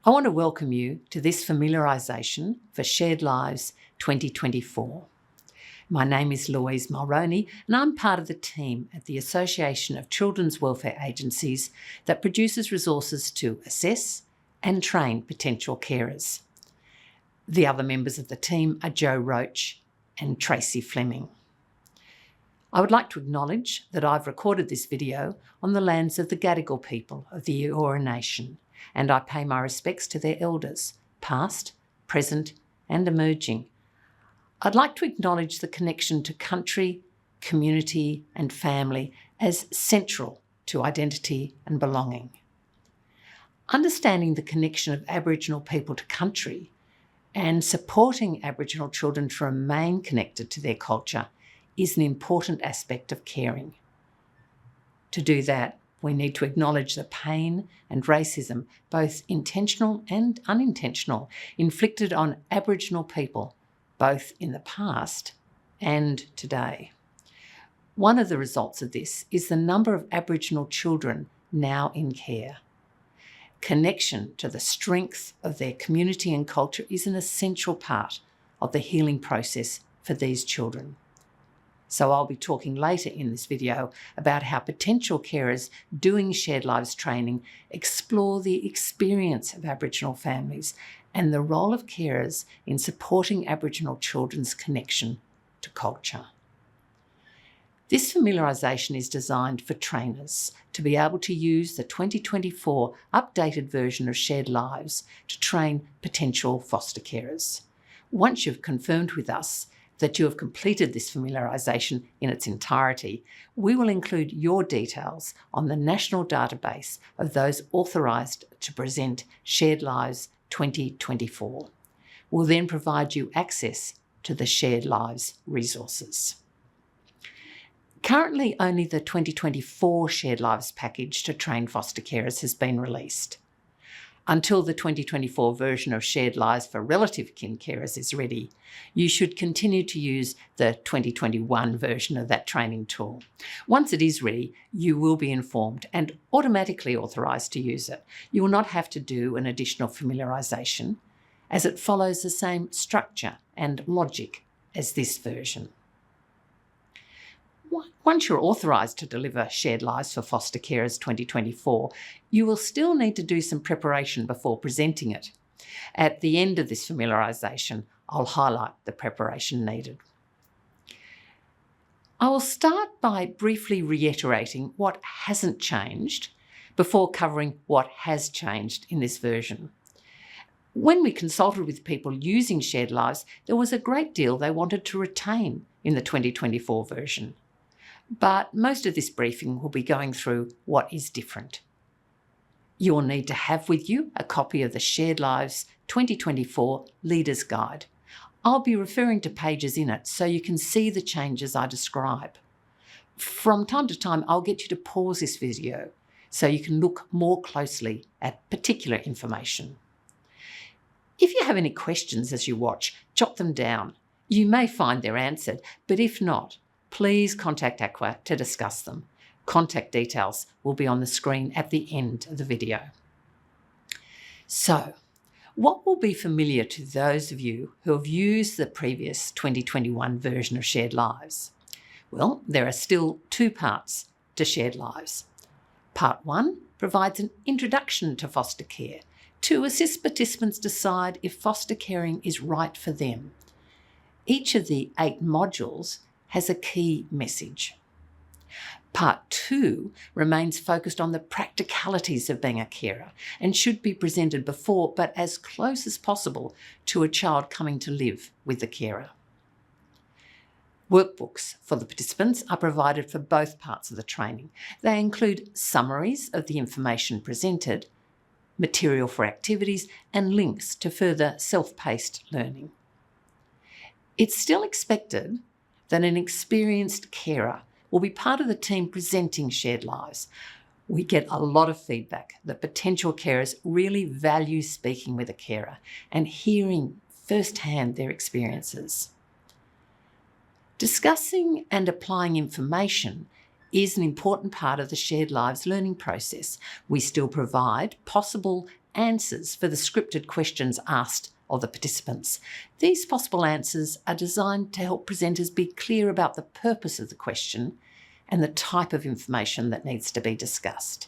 I want to welcome you to this familiarisation for Shared Lives 2024. My name is Louise Mulroney and I'm part of the team at the Association of Children's Welfare Agencies that produces resources to assess and train potential carers. The other members of the team are Jo Roach and Tracy Fleming. I would like to acknowledge that I've recorded this video on the lands of the Gadigal people of the Eora Nation, and I pay my respects to their elders, past, present and emerging. I'd like to acknowledge the connection to country, community and family as central to identity and belonging. Understanding the connection of Aboriginal people to country and supporting Aboriginal children to remain connected to their culture is an important aspect of caring. To do that, we need to acknowledge the pain and racism, both intentional and unintentional, inflicted on Aboriginal people, both in the past and today. One of the results of this is the number of Aboriginal children now in care. Connection to the strength of their community and culture is an essential part of the healing process for these children. So I'll be talking later in this video about how potential carers doing Shared Lives training explore the experience of Aboriginal families and the role of carers in supporting Aboriginal children's connection to culture. This familiarisation is designed for trainers to be able to use the 2024 updated version of Shared Lives to train potential foster carers. Once you've confirmed with us that you have completed this familiarisation in its entirety, we will include your details on the national database of those authorised to present Shared Lives 2024. We'll then provide you access to the Shared Lives resources. Currently, only the 2024 Shared Lives package to train foster carers has been released. Until the 2024 version of Shared Lives for relative kin carers is ready, you should continue to use the 2021 version of that training tool. Once it is ready, you will be informed and automatically authorised to use it. You will not have to do an additional familiarisation, as it follows the same structure and logic as this version. Once you're authorised to deliver Shared Lives for Foster Carers 2024, you will still need to do some preparation before presenting it. At the end of this familiarisation, I'll highlight the preparation needed. I will start by briefly reiterating what hasn't changed before covering what has changed in this version. When we consulted with people using Shared Lives, there was a great deal they wanted to retain in the 2024 version. But most of this briefing will be going through what is different. You will need to have with you a copy of the Shared Lives 2024 Leaders Guide. I'll be referring to pages in it so you can see the changes I describe. From time to time, I'll get you to pause this video so you can look more closely at particular information. If you have any questions as you watch, jot them down. You may find they're answered, but if not, please contact ACWA to discuss them. Contact details will be on the screen at the end of the video. So, what will be familiar to those of you who have used the previous 2021 version of Shared Lives? Well, there are still two parts to Shared Lives. Part 1 provides an introduction to foster care to assist participants decide if foster caring is right for them. Each of the 8 modules has a key message. Part 2 remains focused on the practicalities of being a carer and should be presented before, but as close as possible, to a child coming to live with the carer. Workbooks for the participants are provided for both parts of the training. They include summaries of the information presented, material for activities, and links to further self-paced learning. It's still expected that an experienced carer will be part of the team presenting Shared Lives. We get a lot of feedback that potential carers really value speaking with a carer and hearing firsthand their experiences. Discussing and applying information is an important part of the Shared Lives learning process. We still provide possible answers for the scripted questions asked of the participants. These possible answers are designed to help presenters be clear about the purpose of the question and the type of information that needs to be discussed.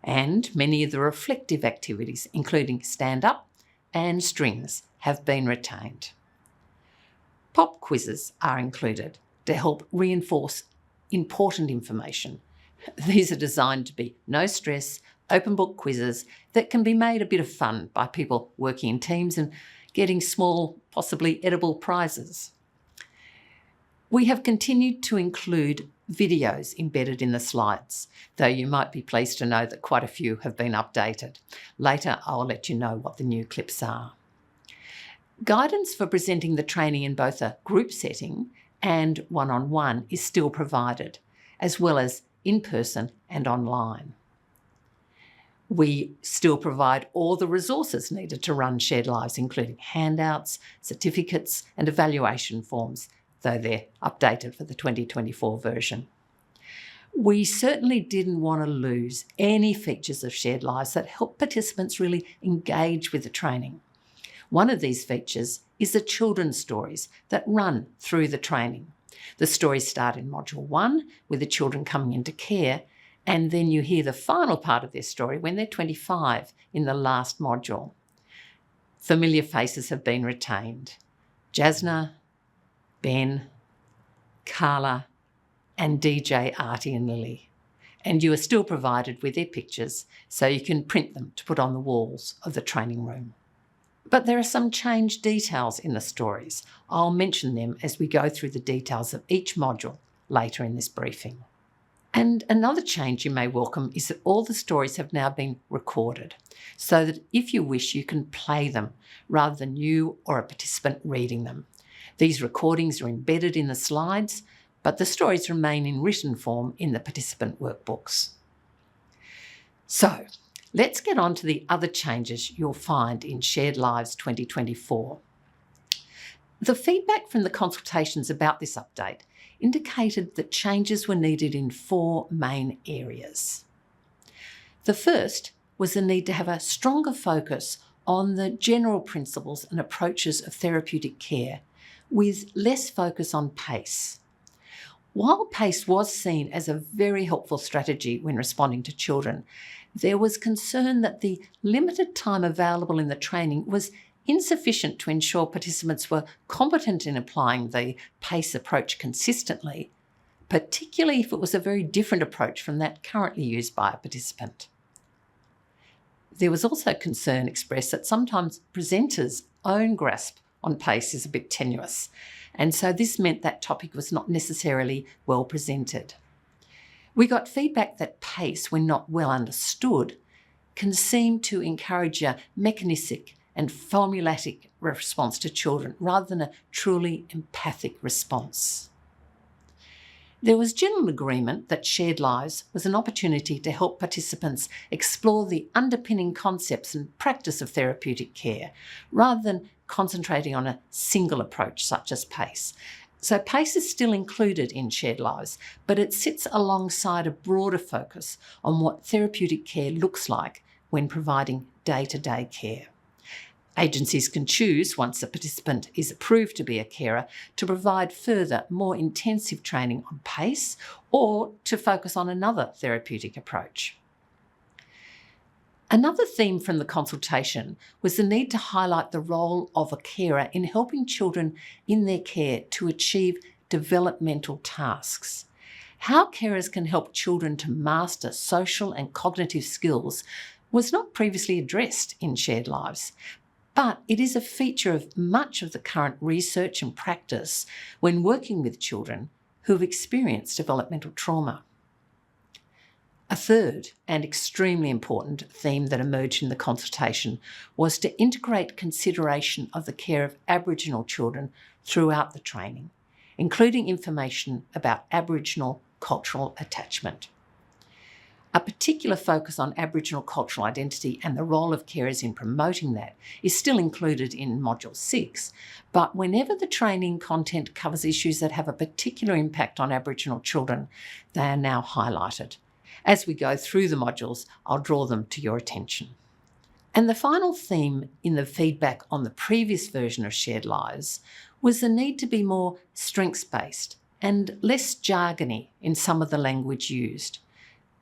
And many of the reflective activities, including stand-up and strings, have been retained. Pop quizzes are included to help reinforce important information. These are designed to be no stress, open book quizzes that can be made a bit of fun by people working in teams and getting small, possibly edible prizes. We have continued to include videos embedded in the slides, though you might be pleased to know that quite a few have been updated. Later, I'll let you know what the new clips are. Guidance for presenting the training in both a group setting and one-on-one is still provided, as well as in person and online. We still provide all the resources needed to run Shared Lives, including handouts, certificates and evaluation forms, though they're updated for the 2024 version. We certainly didn't want to lose any features of Shared Lives that help participants really engage with the training. One of these features is the children's stories that run through the training. The stories start in Module 1 with the children coming into care, and then you hear the final part of their story when they're 25 in the last module. Familiar faces have been retained. Jasna, Ben, Carla, and DJ, Artie and Lily. And you are still provided with their pictures so you can print them to put on the walls of the training room. But there are some changed details in the stories. I'll mention them as we go through the details of each module later in this briefing. And another change you may welcome is that all the stories have now been recorded, so that if you wish, you can play them rather than you or a participant reading them. These recordings are embedded in the slides, but the stories remain in written form in the participant workbooks. So, let's get on to the other changes you'll find in Shared Lives 2024. The feedback from the consultations about this update indicated that changes were needed in 4 main areas. The first was the need to have a stronger focus on the general principles and approaches of therapeutic care, with less focus on PACE. While PACE was seen as a very helpful strategy when responding to children, there was concern that the limited time available in the training was insufficient to ensure participants were competent in applying the PACE approach consistently, particularly if it was a very different approach from that currently used by a participant. There was also concern expressed that sometimes presenters' own grasp on PACE is a bit tenuous, and so this meant that topic was not necessarily well presented. We got feedback that PACE, when not well understood, can seem to encourage a mechanistic and formulatic response to children rather than a truly empathic response. There was general agreement that Shared Lives was an opportunity to help participants explore the underpinning concepts and practice of therapeutic care, rather than concentrating on a single approach such as PACE. So PACE is still included in Shared Lives, but it sits alongside a broader focus on what therapeutic care looks like when providing day-to-day care. Agencies can choose, once a participant is approved to be a carer, to provide further, more intensive training on PACE or to focus on another therapeutic approach. Another theme from the consultation was the need to highlight the role of a carer in helping children in their care to achieve developmental tasks. How carers can help children to master social and cognitive skills was not previously addressed in Shared Lives, but it is a feature of much of the current research and practice when working with children who have experienced developmental trauma. A third and extremely important theme that emerged in the consultation was to integrate consideration of the care of Aboriginal children throughout the training, including information about Aboriginal cultural attachment. A particular focus on Aboriginal cultural identity and the role of carers in promoting that is still included in Module 6, but whenever the training content covers issues that have a particular impact on Aboriginal children, they are now highlighted. As we go through the modules, I'll draw them to your attention. And the final theme in the feedback on the previous version of Shared Lives was the need to be more strengths-based and less jargony in some of the language used.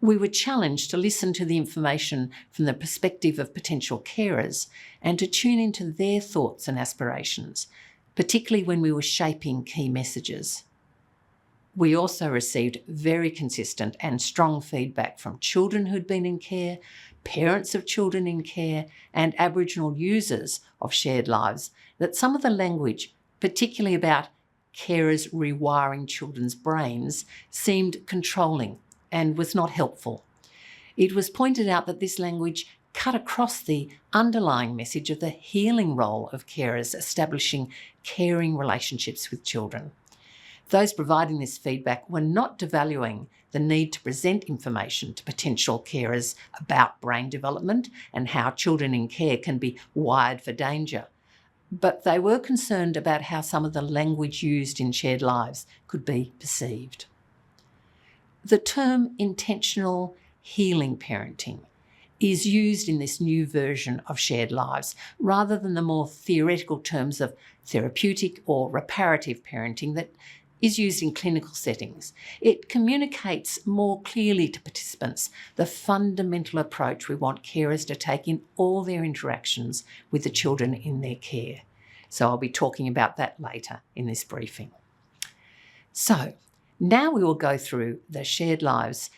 We were challenged to listen to the information from the perspective of potential carers and to tune into their thoughts and aspirations, particularly when we were shaping key messages. We also received very consistent and strong feedback from children who'd been in care, parents of children in care, and Aboriginal users of Shared Lives that some of the language, particularly about carers rewiring children's brains, seemed controlling and was not helpful. It was pointed out that this language cut across the underlying message of the healing role of carers establishing caring relationships with children. Those providing this feedback were not devaluing the need to present information to potential carers about brain development and how children in care can be wired for danger, but they were concerned about how some of the language used in Shared Lives could be perceived. The term intentional healing parenting is used in this new version of Shared Lives rather than the more theoretical terms of therapeutic or reparative parenting that is used in clinical settings. It communicates more clearly to participants the fundamental approach we want carers to take in all their interactions with the children in their care. So I'll be talking about that later in this briefing. So now we will go through the Shared Lives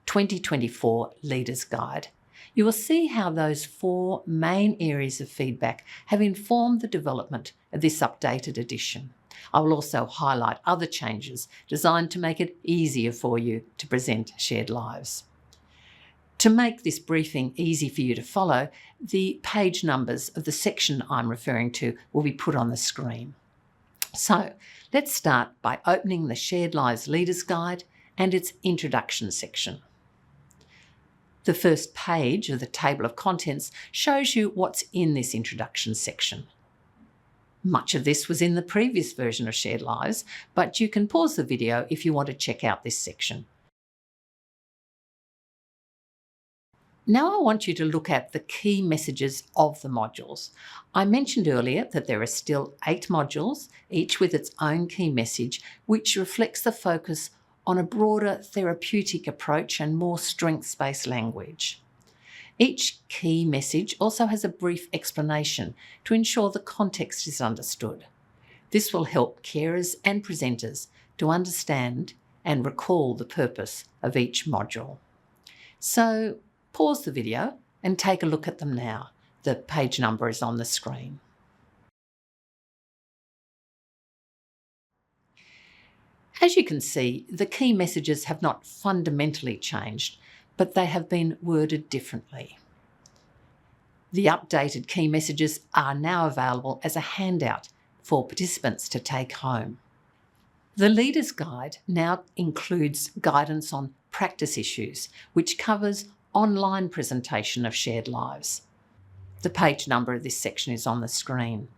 2024 Leaders Guide. You will see how those 4 main areas of feedback have informed the development of this updated edition. I will also highlight other changes designed to make it easier for you to present Shared Lives. To make this briefing easy for you to follow, the page numbers of the section I'm referring to will be put on the screen. So let's start by opening the Shared Lives Leaders Guide and its introduction section. The first page of the table of contents shows you what's in this introduction section. Much of this was in the previous version of Shared Lives, but you can pause the video if you want to check out this section. Now I want you to look at the key messages of the modules. I mentioned earlier that there are still 8 modules, each with its own key message, which reflects the focus on a broader therapeutic approach and more strengths-based language. Each key message also has a brief explanation to ensure the context is understood. This will help carers and presenters to understand and recall the purpose of each module. So pause the video and take a look at them now. The page number is on the screen. As you can see, the key messages have not fundamentally changed, but they have been worded differently. The updated key messages are now available as a handout for participants to take home. The Leaders Guide now includes guidance on practice issues, which covers online presentation of Shared Lives. The page number of this section is on the screen.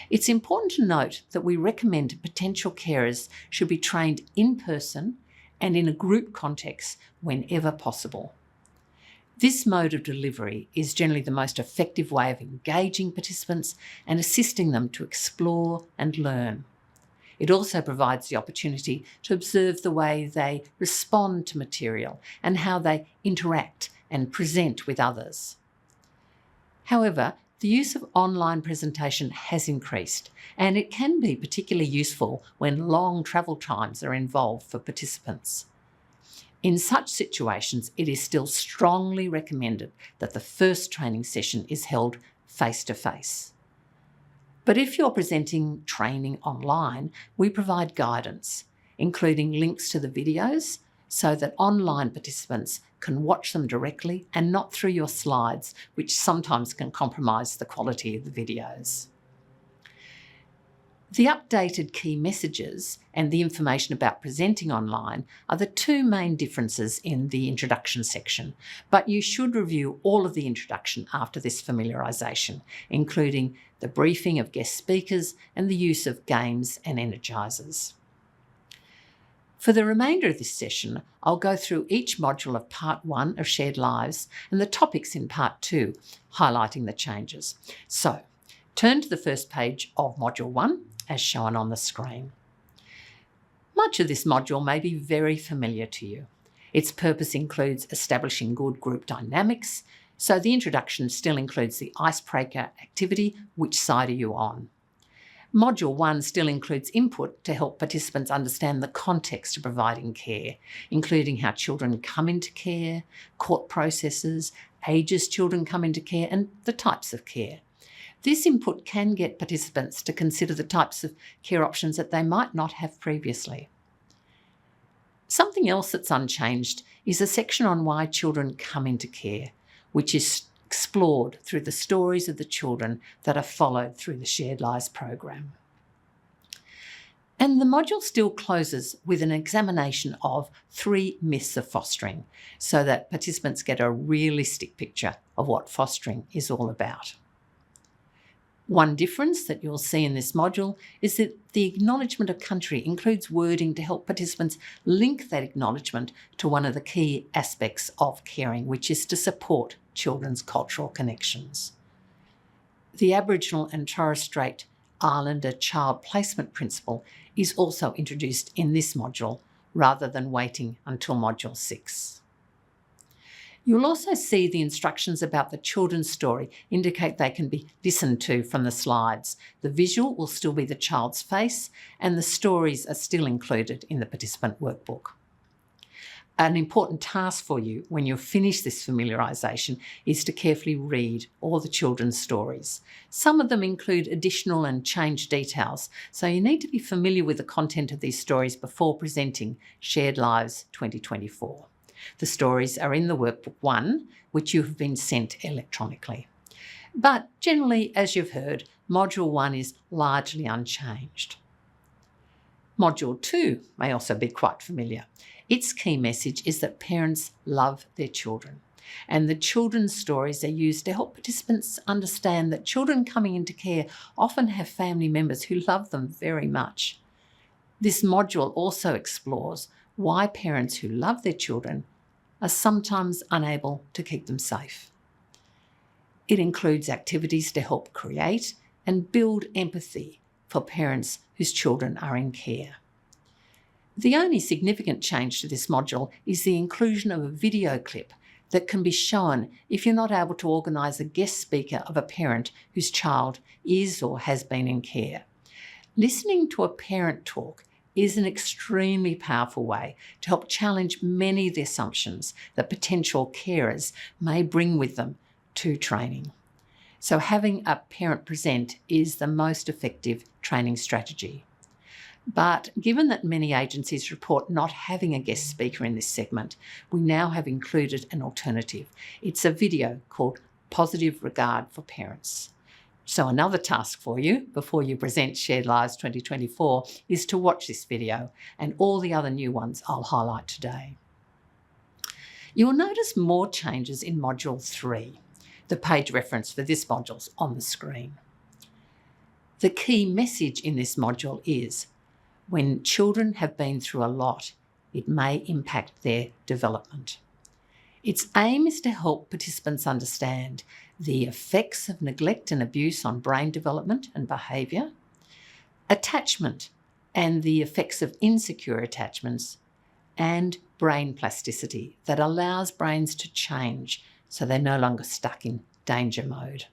It's important to note that we recommend potential carers should be trained in person and in a group context whenever possible. This mode of delivery is generally the most effective way of engaging participants and assisting them to explore and learn. It also provides the opportunity to observe the way they respond to material and how they interact and present with others. However, the use of online presentation has increased, and it can be particularly useful when long travel times are involved for participants. In such situations, it is still strongly recommended that the first training session is held face-to-face. But if you're presenting training online, we provide guidance, including links to the videos, so that online participants can watch them directly and not through your slides, which sometimes can compromise the quality of the videos. The updated key messages and the information about presenting online are the 2 main differences in the introduction section, but you should review all of the introduction after this familiarisation, including the briefing of guest speakers and the use of games and energisers. For the remainder of this session, I'll go through each module of Part 1 of Shared Lives and the topics in Part 2, highlighting the changes. So, turn to the first page of Module 1, as shown on the screen. Much of this module may be very familiar to you. Its purpose includes establishing good group dynamics, so the introduction still includes the icebreaker activity, which side are you on? Module 1 still includes input to help participants understand the context of providing care, including how children come into care, court processes, ages children come into care, and the types of care. This input can get participants to consider the types of care options that they might not have previously. Something else that's unchanged is a section on why children come into care, which is explored through the stories of the children that are followed through the Shared Lives program. And the module still closes with an examination of 3 myths of fostering, so that participants get a realistic picture of what fostering is all about. One difference that you'll see in this module is that the acknowledgement of country includes wording to help participants link that acknowledgement to one of the key aspects of caring, which is to support children's cultural connections. The Aboriginal and Torres Strait Islander child placement principle is also introduced in this module rather than waiting until Module 6. You'll also see the instructions about the children's story indicate they can be listened to from the slides. The visual will still be the child's face, and the stories are still included in the participant workbook. An important task for you when you finish this familiarisation is to carefully read all the children's stories. Some of them include additional and changed details, so you need to be familiar with the content of these stories before presenting Shared Lives 2024. The stories are in the Workbook 1, which you have been sent electronically. But generally, as you've heard, Module 1 is largely unchanged. Module 2 may also be quite familiar. Its key message is that parents love their children, and the children's stories are used to help participants understand that children coming into care often have family members who love them very much. This module also explores why parents who love their children are sometimes unable to keep them safe. It includes activities to help create and build empathy for parents whose children are in care. The only significant change to this module is the inclusion of a video clip that can be shown if you're not able to organise a guest speaker of a parent whose child is or has been in care. Listening to a parent talk is an extremely powerful way to help challenge many of the assumptions that potential carers may bring with them to training. So having a parent present is the most effective training strategy. But given that many agencies report not having a guest speaker in this segment, we now have included an alternative. It's a video called Positive Regard for Parents. So another task for you before you present Shared Lives 2024 is to watch this video and all the other new ones I'll highlight today. You will notice more changes in Module 3. The page reference for this module is on the screen. The key message in this module is, when children have been through a lot, it may impact their development. Its aim is to help participants understand the effects of neglect and abuse on brain development and behaviour, attachment and the effects of insecure attachments, and brain plasticity that allows brains to change so they're no longer stuck in danger mode.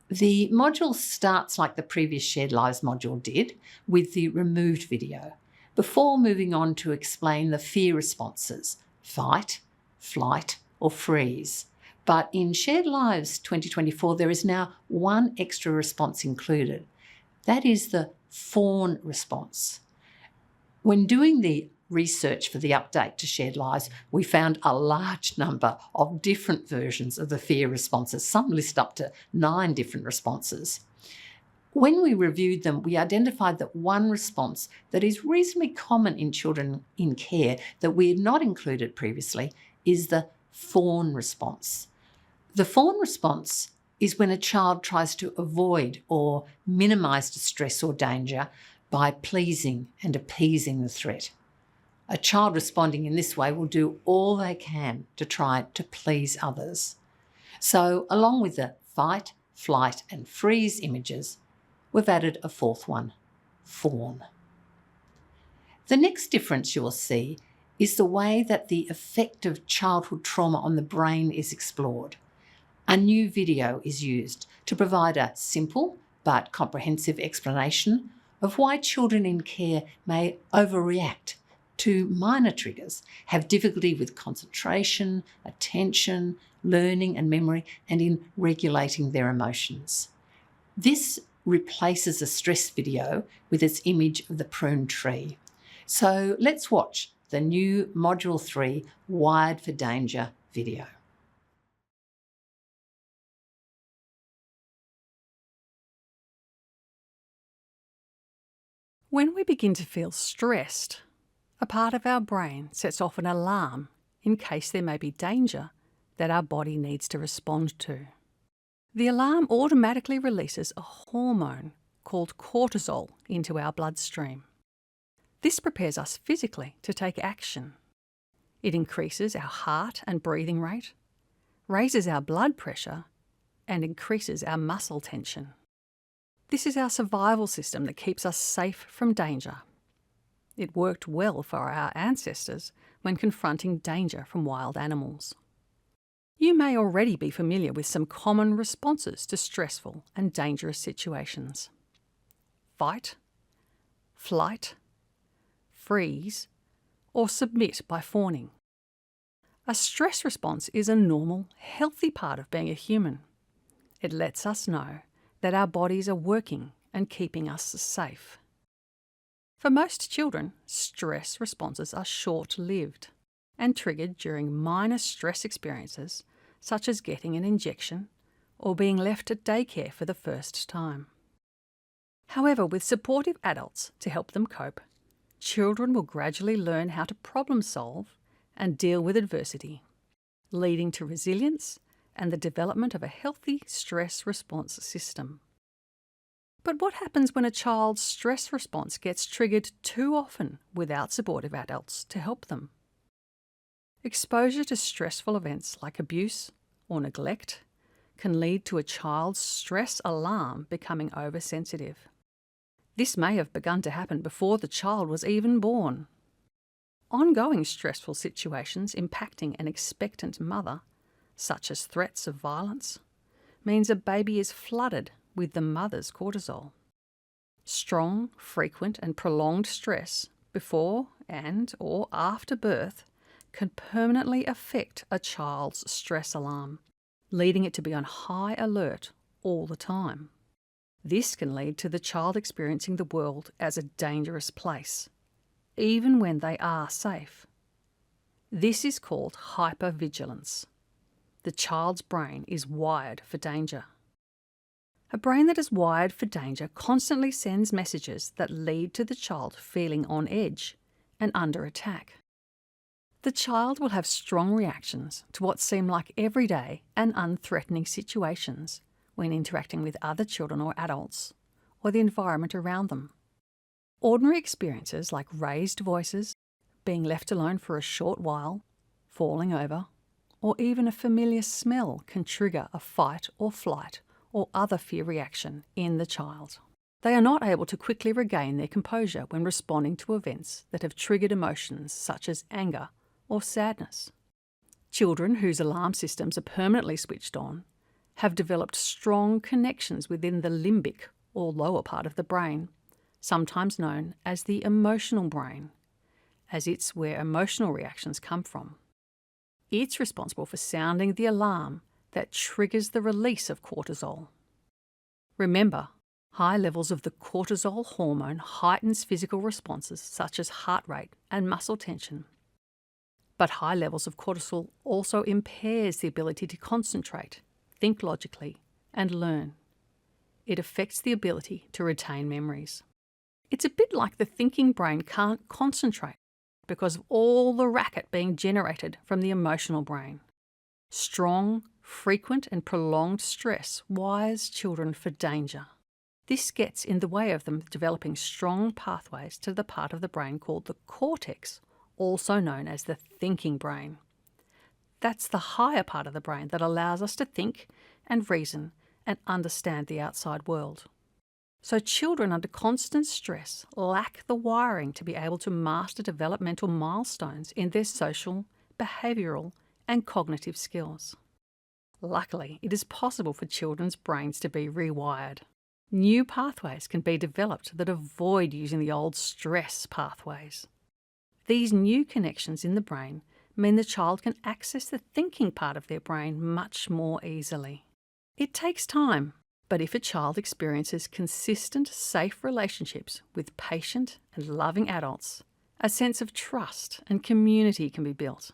The module starts like the previous Shared Lives module did, with the removed video, before moving on to explain the fear responses: fight, flight or freeze. But in Shared Lives 2024, there is now one extra response included. That is the fawn response. When doing the research for the update to Shared Lives, we found a large number of different versions of the fear responses. Some list up to 9 different responses. When we reviewed them, we identified that one response that is reasonably common in children in care that we had not included previously is the fawn response. The fawn response is when a child tries to avoid or minimise distress or danger by pleasing and appeasing the threat. A child responding in this way will do all they can to try to please others. So, along with the fight, flight and freeze images, we've added a fourth one, fawn. The next difference you will see is the way that the effect of childhood trauma on the brain is explored. A new video is used to provide a simple but comprehensive explanation of why children in care may overreact to minor triggers, have difficulty with concentration, attention, learning and memory, and in regulating their emotions. This replaces a stress video with its image of the prune tree. So let's watch the new Module 3 Wired for Danger video. When we begin to feel stressed, a part of our brain sets off an alarm in case there may be danger that our body needs to respond to. The alarm automatically releases a hormone called cortisol into our bloodstream. This prepares us physically to take action. It increases our heart and breathing rate, raises our blood pressure, and increases our muscle tension. This is our survival system that keeps us safe from danger. It worked well for our ancestors when confronting danger from wild animals. You may already be familiar with some common responses to stressful and dangerous situations: fight, flight, freeze, or submit by fawning. A stress response is a normal, healthy part of being a human. It lets us know that our bodies are working and keeping us safe. For most children, stress responses are short-lived and triggered during minor stress experiences, such as getting an injection or being left at daycare for the first time. However, with supportive adults to help them cope, children will gradually learn how to problem solve and deal with adversity, leading to resilience and the development of a healthy stress response system. But what happens when a child's stress response gets triggered too often without supportive adults to help them? Exposure to stressful events like abuse or neglect can lead to a child's stress alarm becoming oversensitive. This may have begun to happen before the child was even born. Ongoing stressful situations impacting an expectant mother, such as threats of violence, means a baby is flooded with the mother's cortisol. Strong, frequent and prolonged stress before and/or after birth can permanently affect a child's stress alarm, leading it to be on high alert all the time. This can lead to the child experiencing the world as a dangerous place, even when they are safe. This is called hypervigilance. The child's brain is wired for danger. A brain that is wired for danger constantly sends messages that lead to the child feeling on edge and under attack. The child will have strong reactions to what seem like everyday and unthreatening situations when interacting with other children or adults, or the environment around them. Ordinary experiences like raised voices, being left alone for a short while, falling over, or even a familiar smell can trigger a fight or flight or other fear reaction in the child. They are not able to quickly regain their composure when responding to events that have triggered emotions such as anger or sadness. Children whose alarm systems are permanently switched on have developed strong connections within the limbic or lower part of the brain, sometimes known as the emotional brain, as it's where emotional reactions come from. It's responsible for sounding the alarm that triggers the release of cortisol. Remember, high levels of the cortisol hormone heightens physical responses such as heart rate and muscle tension. But high levels of cortisol also impairs the ability to concentrate, think logically, and learn. It affects the ability to retain memories. It's a bit like the thinking brain can't concentrate because of all the racket being generated from the emotional brain. Strong, frequent and prolonged stress wires children for danger. This gets in the way of them developing strong pathways to the part of the brain called the cortex, also known as the thinking brain. That's the higher part of the brain that allows us to think and reason and understand the outside world. So children under constant stress lack the wiring to be able to master developmental milestones in their social, behavioural and cognitive skills. Luckily, it is possible for children's brains to be rewired. New pathways can be developed that avoid using the old stress pathways. These new connections in the brain mean the child can access the thinking part of their brain much more easily. It takes time, but if a child experiences consistent, safe relationships with patient and loving adults, a sense of trust and community can be built.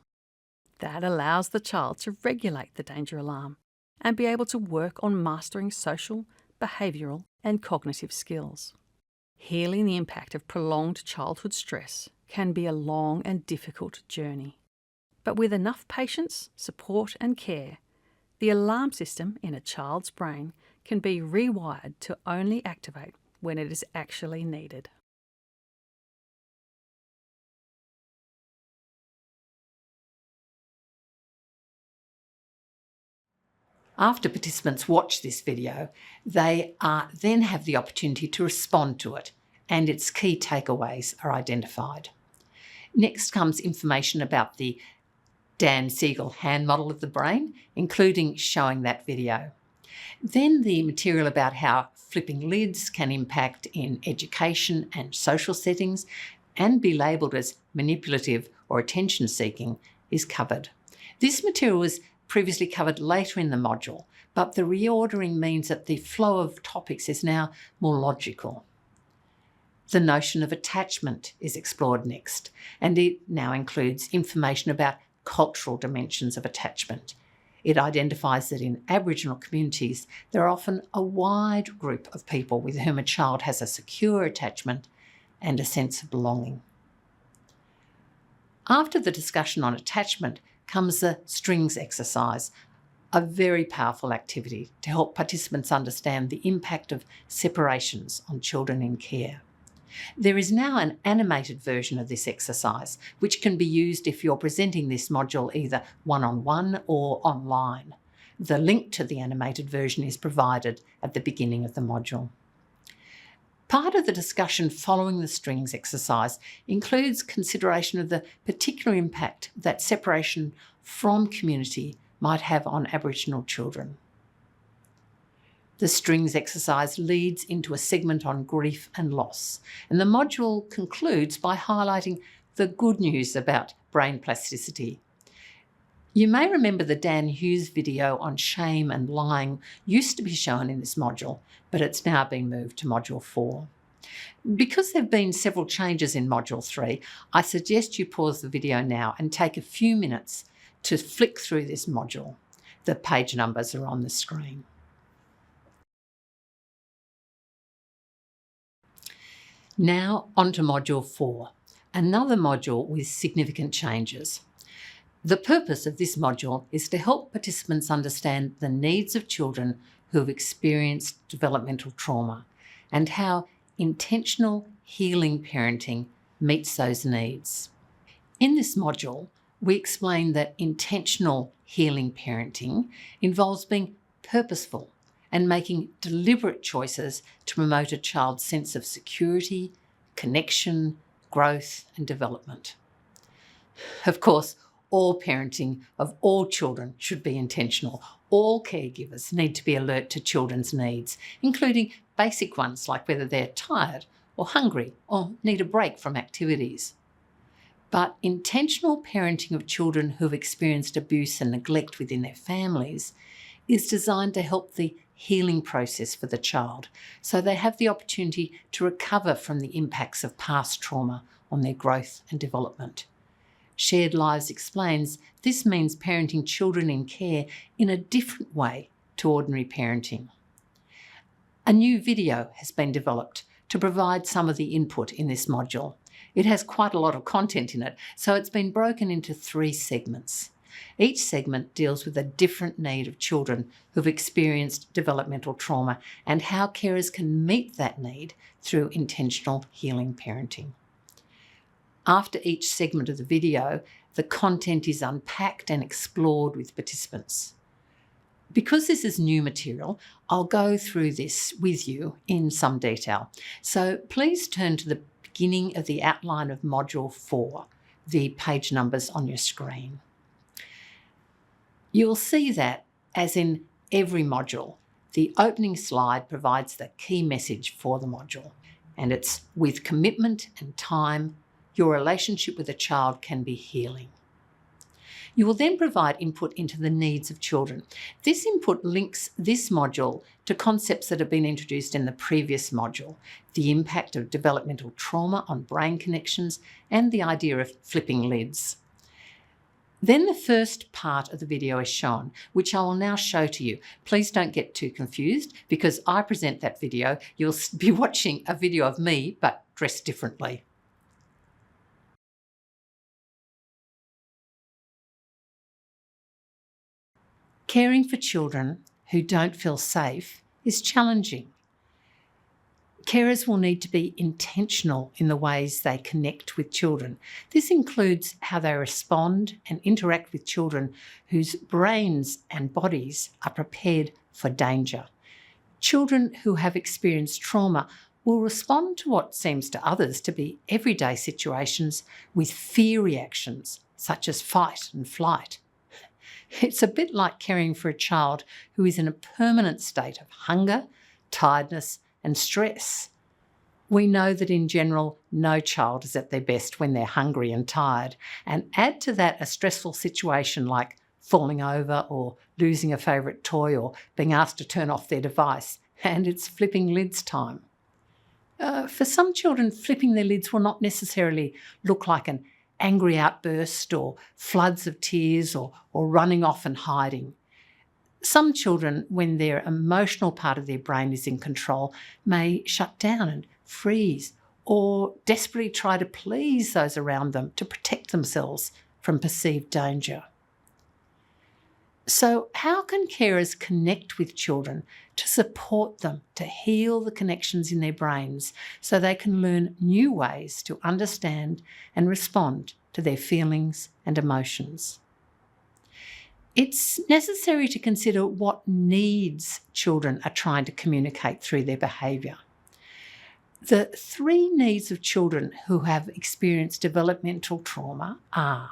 That allows the child to regulate the danger alarm and be able to work on mastering social, behavioural and cognitive skills. Healing the impact of prolonged childhood stress can be a long and difficult journey. But with enough patience, support and care, the alarm system in a child's brain can be rewired to only activate when it is actually needed. After participants watch this video, they then have the opportunity to respond to it, and its key takeaways are identified. Next comes information about the Dan Siegel hand model of the brain, including showing that video. Then the material about how flipping lids can impact in education and social settings and be labelled as manipulative or attention-seeking is covered. This material was previously covered later in the module, but the reordering means that the flow of topics is now more logical. The notion of attachment is explored next, and it now includes information about cultural dimensions of attachment. It identifies that in Aboriginal communities, there are often a wide group of people with whom a child has a secure attachment and a sense of belonging. After the discussion on attachment comes the strings exercise, a very powerful activity to help participants understand the impact of separations on children in care. There is now an animated version of this exercise, which can be used if you're presenting this module either one-on-one or online. The link to the animated version is provided at the beginning of the module. Part of the discussion following the strings exercise includes consideration of the particular impact that separation from community might have on Aboriginal children. The strings exercise leads into a segment on grief and loss, and the module concludes by highlighting the good news about brain plasticity. You may remember the Dan Hughes video on shame and lying used to be shown in this module, but it's now been moved to Module 4. Because there have been several changes in Module 3, I suggest you pause the video now and take a few minutes to flick through this module. The page numbers are on the screen. Now on to Module 4, another module with significant changes. The purpose of this module is to help participants understand the needs of children who have experienced developmental trauma and how intentional healing parenting meets those needs. In this module, we explain that intentional healing parenting involves being purposeful and making deliberate choices to promote a child's sense of security, connection, growth and development. Of course, all parenting of all children should be intentional. All caregivers need to be alert to children's needs, including basic ones like whether they're tired or hungry or need a break from activities. But intentional parenting of children who've experienced abuse and neglect within their families is designed to help the healing process for the child, so they have the opportunity to recover from the impacts of past trauma on their growth and development. Shared Lives explains this means parenting children in care in a different way to ordinary parenting. A new video has been developed to provide some of the input in this module. It has quite a lot of content in it, so it's been broken into 3 segments. Each segment deals with a different need of children who've experienced developmental trauma and how carers can meet that need through intentional healing parenting. After each segment of the video, the content is unpacked and explored with participants. Because this is new material, I'll go through this with you in some detail. So please turn to the beginning of the outline of Module 4, the page numbers on your screen. You'll see that, as in every module, the opening slide provides the key message for the module, and it's with commitment and time, your relationship with a child can be healing. You will then provide input into the needs of children. This input links this module to concepts that have been introduced in the previous module, the impact of developmental trauma on brain connections and the idea of flipping lids. Then the first part of the video is shown, which I will now show to you. Please don't get too confused because I present that video. You'll be watching a video of me, but dressed differently. Caring for children who don't feel safe is challenging. Carers will need to be intentional in the ways they connect with children. This includes how they respond and interact with children whose brains and bodies are prepared for danger. Children who have experienced trauma will respond to what seems to others to be everyday situations with fear reactions, such as fight and flight. It's a bit like caring for a child who is in a permanent state of hunger, tiredness, and stress. We know that in general, no child is at their best when they're hungry and tired. And add to that a stressful situation like falling over or losing a favourite toy or being asked to turn off their device, and it's flipping lids time. For some children, flipping their lids will not necessarily look like an angry outburst or floods of tears or running off and hiding. Some children, when their emotional part of their brain is in control, may shut down and freeze or desperately try to please those around them to protect themselves from perceived danger. So how can carers connect with children to support them to heal the connections in their brains so they can learn new ways to understand and respond to their feelings and emotions? It's necessary to consider what needs children are trying to communicate through their behaviour. The 3 needs of children who have experienced developmental trauma are: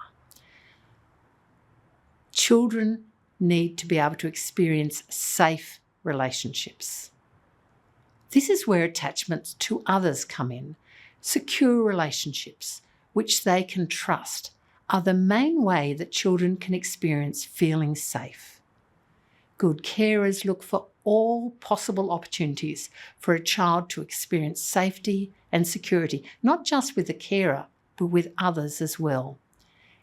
children need to be able to experience safe relationships. This is where attachments to others come in. Secure relationships, which they can trust, are the main way that children can experience feeling safe. Good carers look for all possible opportunities for a child to experience safety and security, not just with the carer, but with others as well.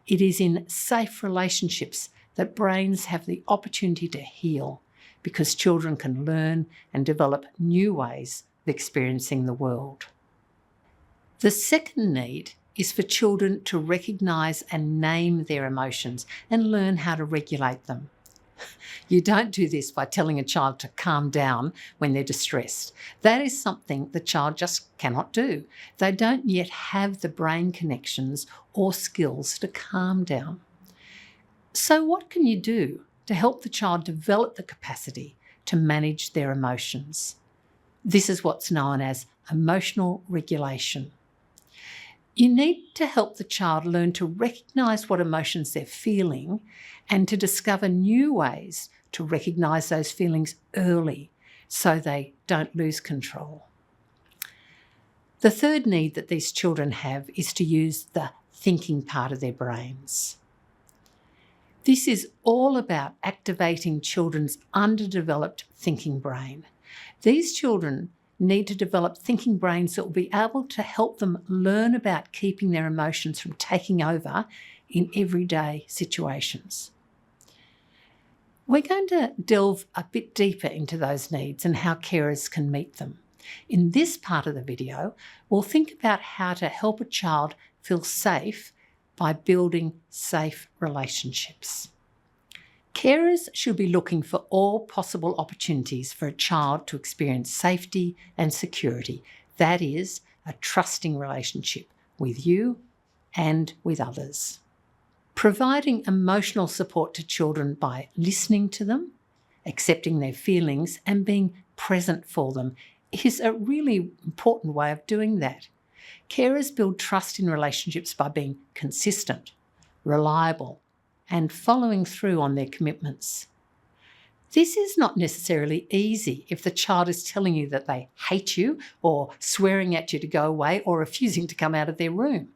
It is in safe relationships that brains have the opportunity to heal, because children can learn and develop new ways of experiencing the world. The second need is for children to recognise and name their emotions and learn how to regulate them. You don't do this by telling a child to calm down when they're distressed. That is something the child just cannot do. They don't yet have the brain connections or skills to calm down. So what can you do to help the child develop the capacity to manage their emotions? This is what's known as emotional regulation. You need to help the child learn to recognise what emotions they're feeling and to discover new ways to recognise those feelings early so they don't lose control. The third need that these children have is to use the thinking part of their brains. This is all about activating children's underdeveloped thinking brain. These children need to develop thinking brains that will be able to help them learn about keeping their emotions from taking over in everyday situations. We're going to delve a bit deeper into those needs and how carers can meet them. In this part of the video, we'll think about how to help a child feel safe by building safe relationships. Carers should be looking for all possible opportunities for a child to experience safety and security. That is, a trusting relationship with you and with others. Providing emotional support to children by listening to them, accepting their feelings, and being present for them is a really important way of doing that. Carers build trust in relationships by being consistent, reliable, and following through on their commitments. This is not necessarily easy if the child is telling you that they hate you or swearing at you to go away or refusing to come out of their room.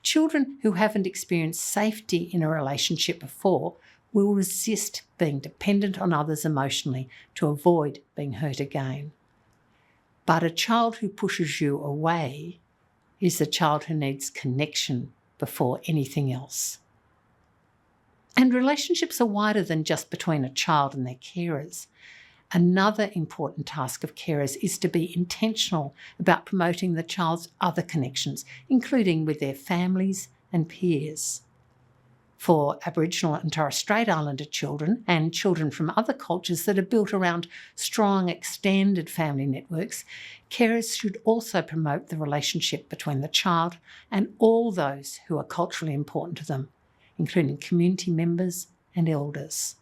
Children who haven't experienced safety in a relationship before will resist being dependent on others emotionally to avoid being hurt again. But a child who pushes you away is a child who needs connection before anything else. And relationships are wider than just between a child and their carers. Another important task of carers is to be intentional about promoting the child's other connections, including with their families and peers. For Aboriginal and Torres Strait Islander children and children from other cultures that are built around strong extended family networks, carers should also promote the relationship between the child and all those who are culturally important to them, including community members and elders.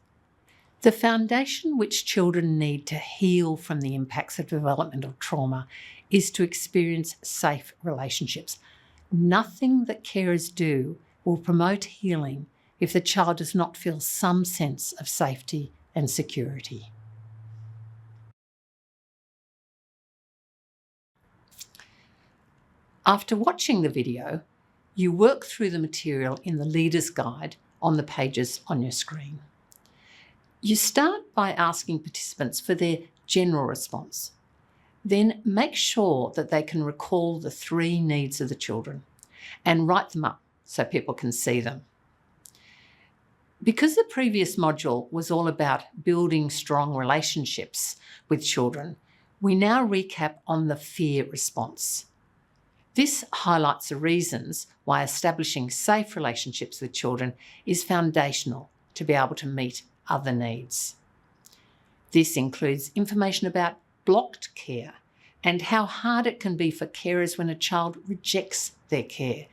The foundation which children need to heal from the impacts of developmental trauma is to experience safe relationships. Nothing that carers do will promote healing if the child does not feel some sense of safety and security. After watching the video, you work through the material in the Leader's Guide on the pages on your screen. You start by asking participants for their general response. Then make sure that they can recall the 3 needs of the children and write them up so people can see them. Because the previous module was all about building strong relationships with children, we now recap on the fear response. This highlights the reasons why establishing safe relationships with children is foundational to be able to meet other needs. This includes information about blocked care and how hard it can be for carers when a child rejects their care.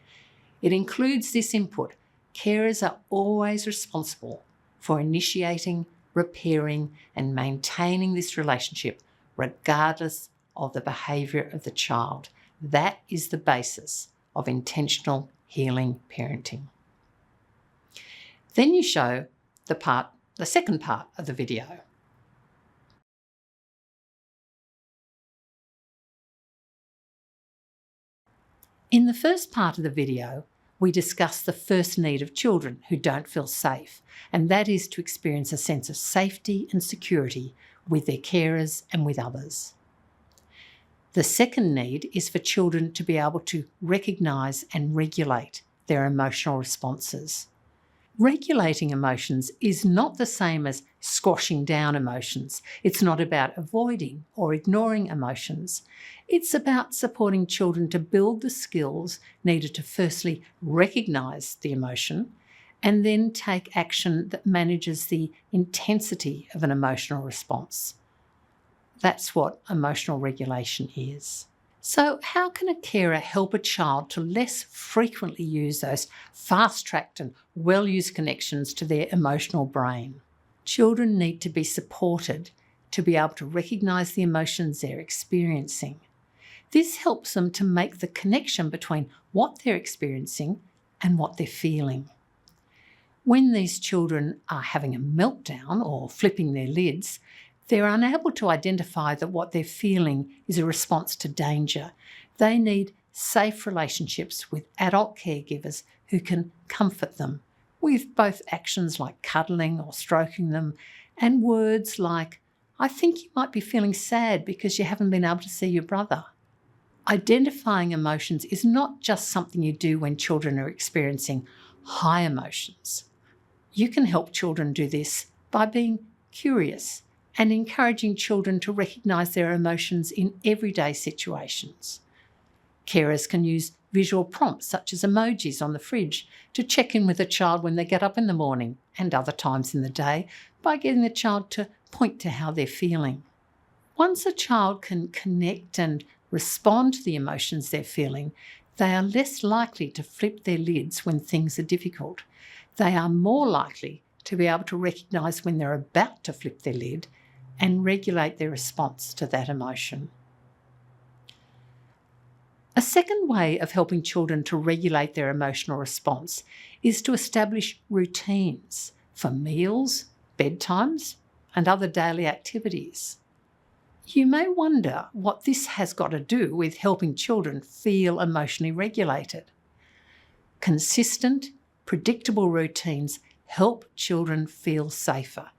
It includes this input: carers are always responsible for initiating, repairing, and maintaining this relationship regardless of the behaviour of the child. That is the basis of intentional healing parenting. Then you show the second part of the video. In the first part of the video, we discuss the first need of children who don't feel safe, and that is to experience a sense of safety and security with their carers and with others. The second need is for children to be able to recognise and regulate their emotional responses. Regulating emotions is not the same as squashing down emotions. It's not about avoiding or ignoring emotions. It's about supporting children to build the skills needed to firstly recognise the emotion and then take action that manages the intensity of an emotional response. That's what emotional regulation is. So how can a carer help a child to less frequently use those fast-tracked and well-used connections to their emotional brain? Children need to be supported to be able to recognise the emotions they're experiencing. This helps them to make the connection between what they're experiencing and what they're feeling. When these children are having a meltdown or flipping their lids, they're unable to identify that what they're feeling is a response to danger. They need safe relationships with adult caregivers who can comfort them with both actions like cuddling or stroking them and words like, "I think you might be feeling sad because you haven't been able to see your brother." Identifying emotions is not just something you do when children are experiencing high emotions. You can help children do this by being curious and encouraging children to recognise their emotions in everyday situations. Carers can use visual prompts such as emojis on the fridge to check in with a child when they get up in the morning and other times in the day by getting the child to point to how they're feeling. Once a child can connect and respond to the emotions they're feeling, They are less likely to flip their lids when things are difficult. They are more likely to be able to recognise when they're about to flip their lid and regulate their response to that emotion. A second way of helping children to regulate their emotional response is to establish routines for meals, bedtimes, and other daily activities. You may wonder what this has got to do with helping children feel emotionally regulated. Consistent, predictable routines help children feel safer.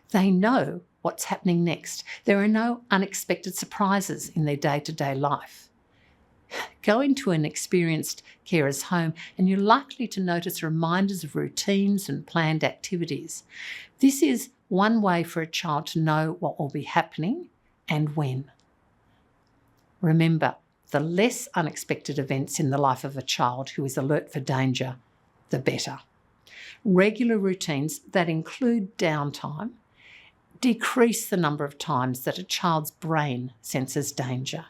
They know what's happening next. There are no unexpected surprises in their day-to-day life. Go into an experienced carer's home and you're likely to notice reminders of routines and planned activities. This is one way for a child to know what will be happening and when. Remember, the less unexpected events in the life of a child who is alert for danger, the better. Regular routines that include downtime decrease the number of times that a child's brain senses danger.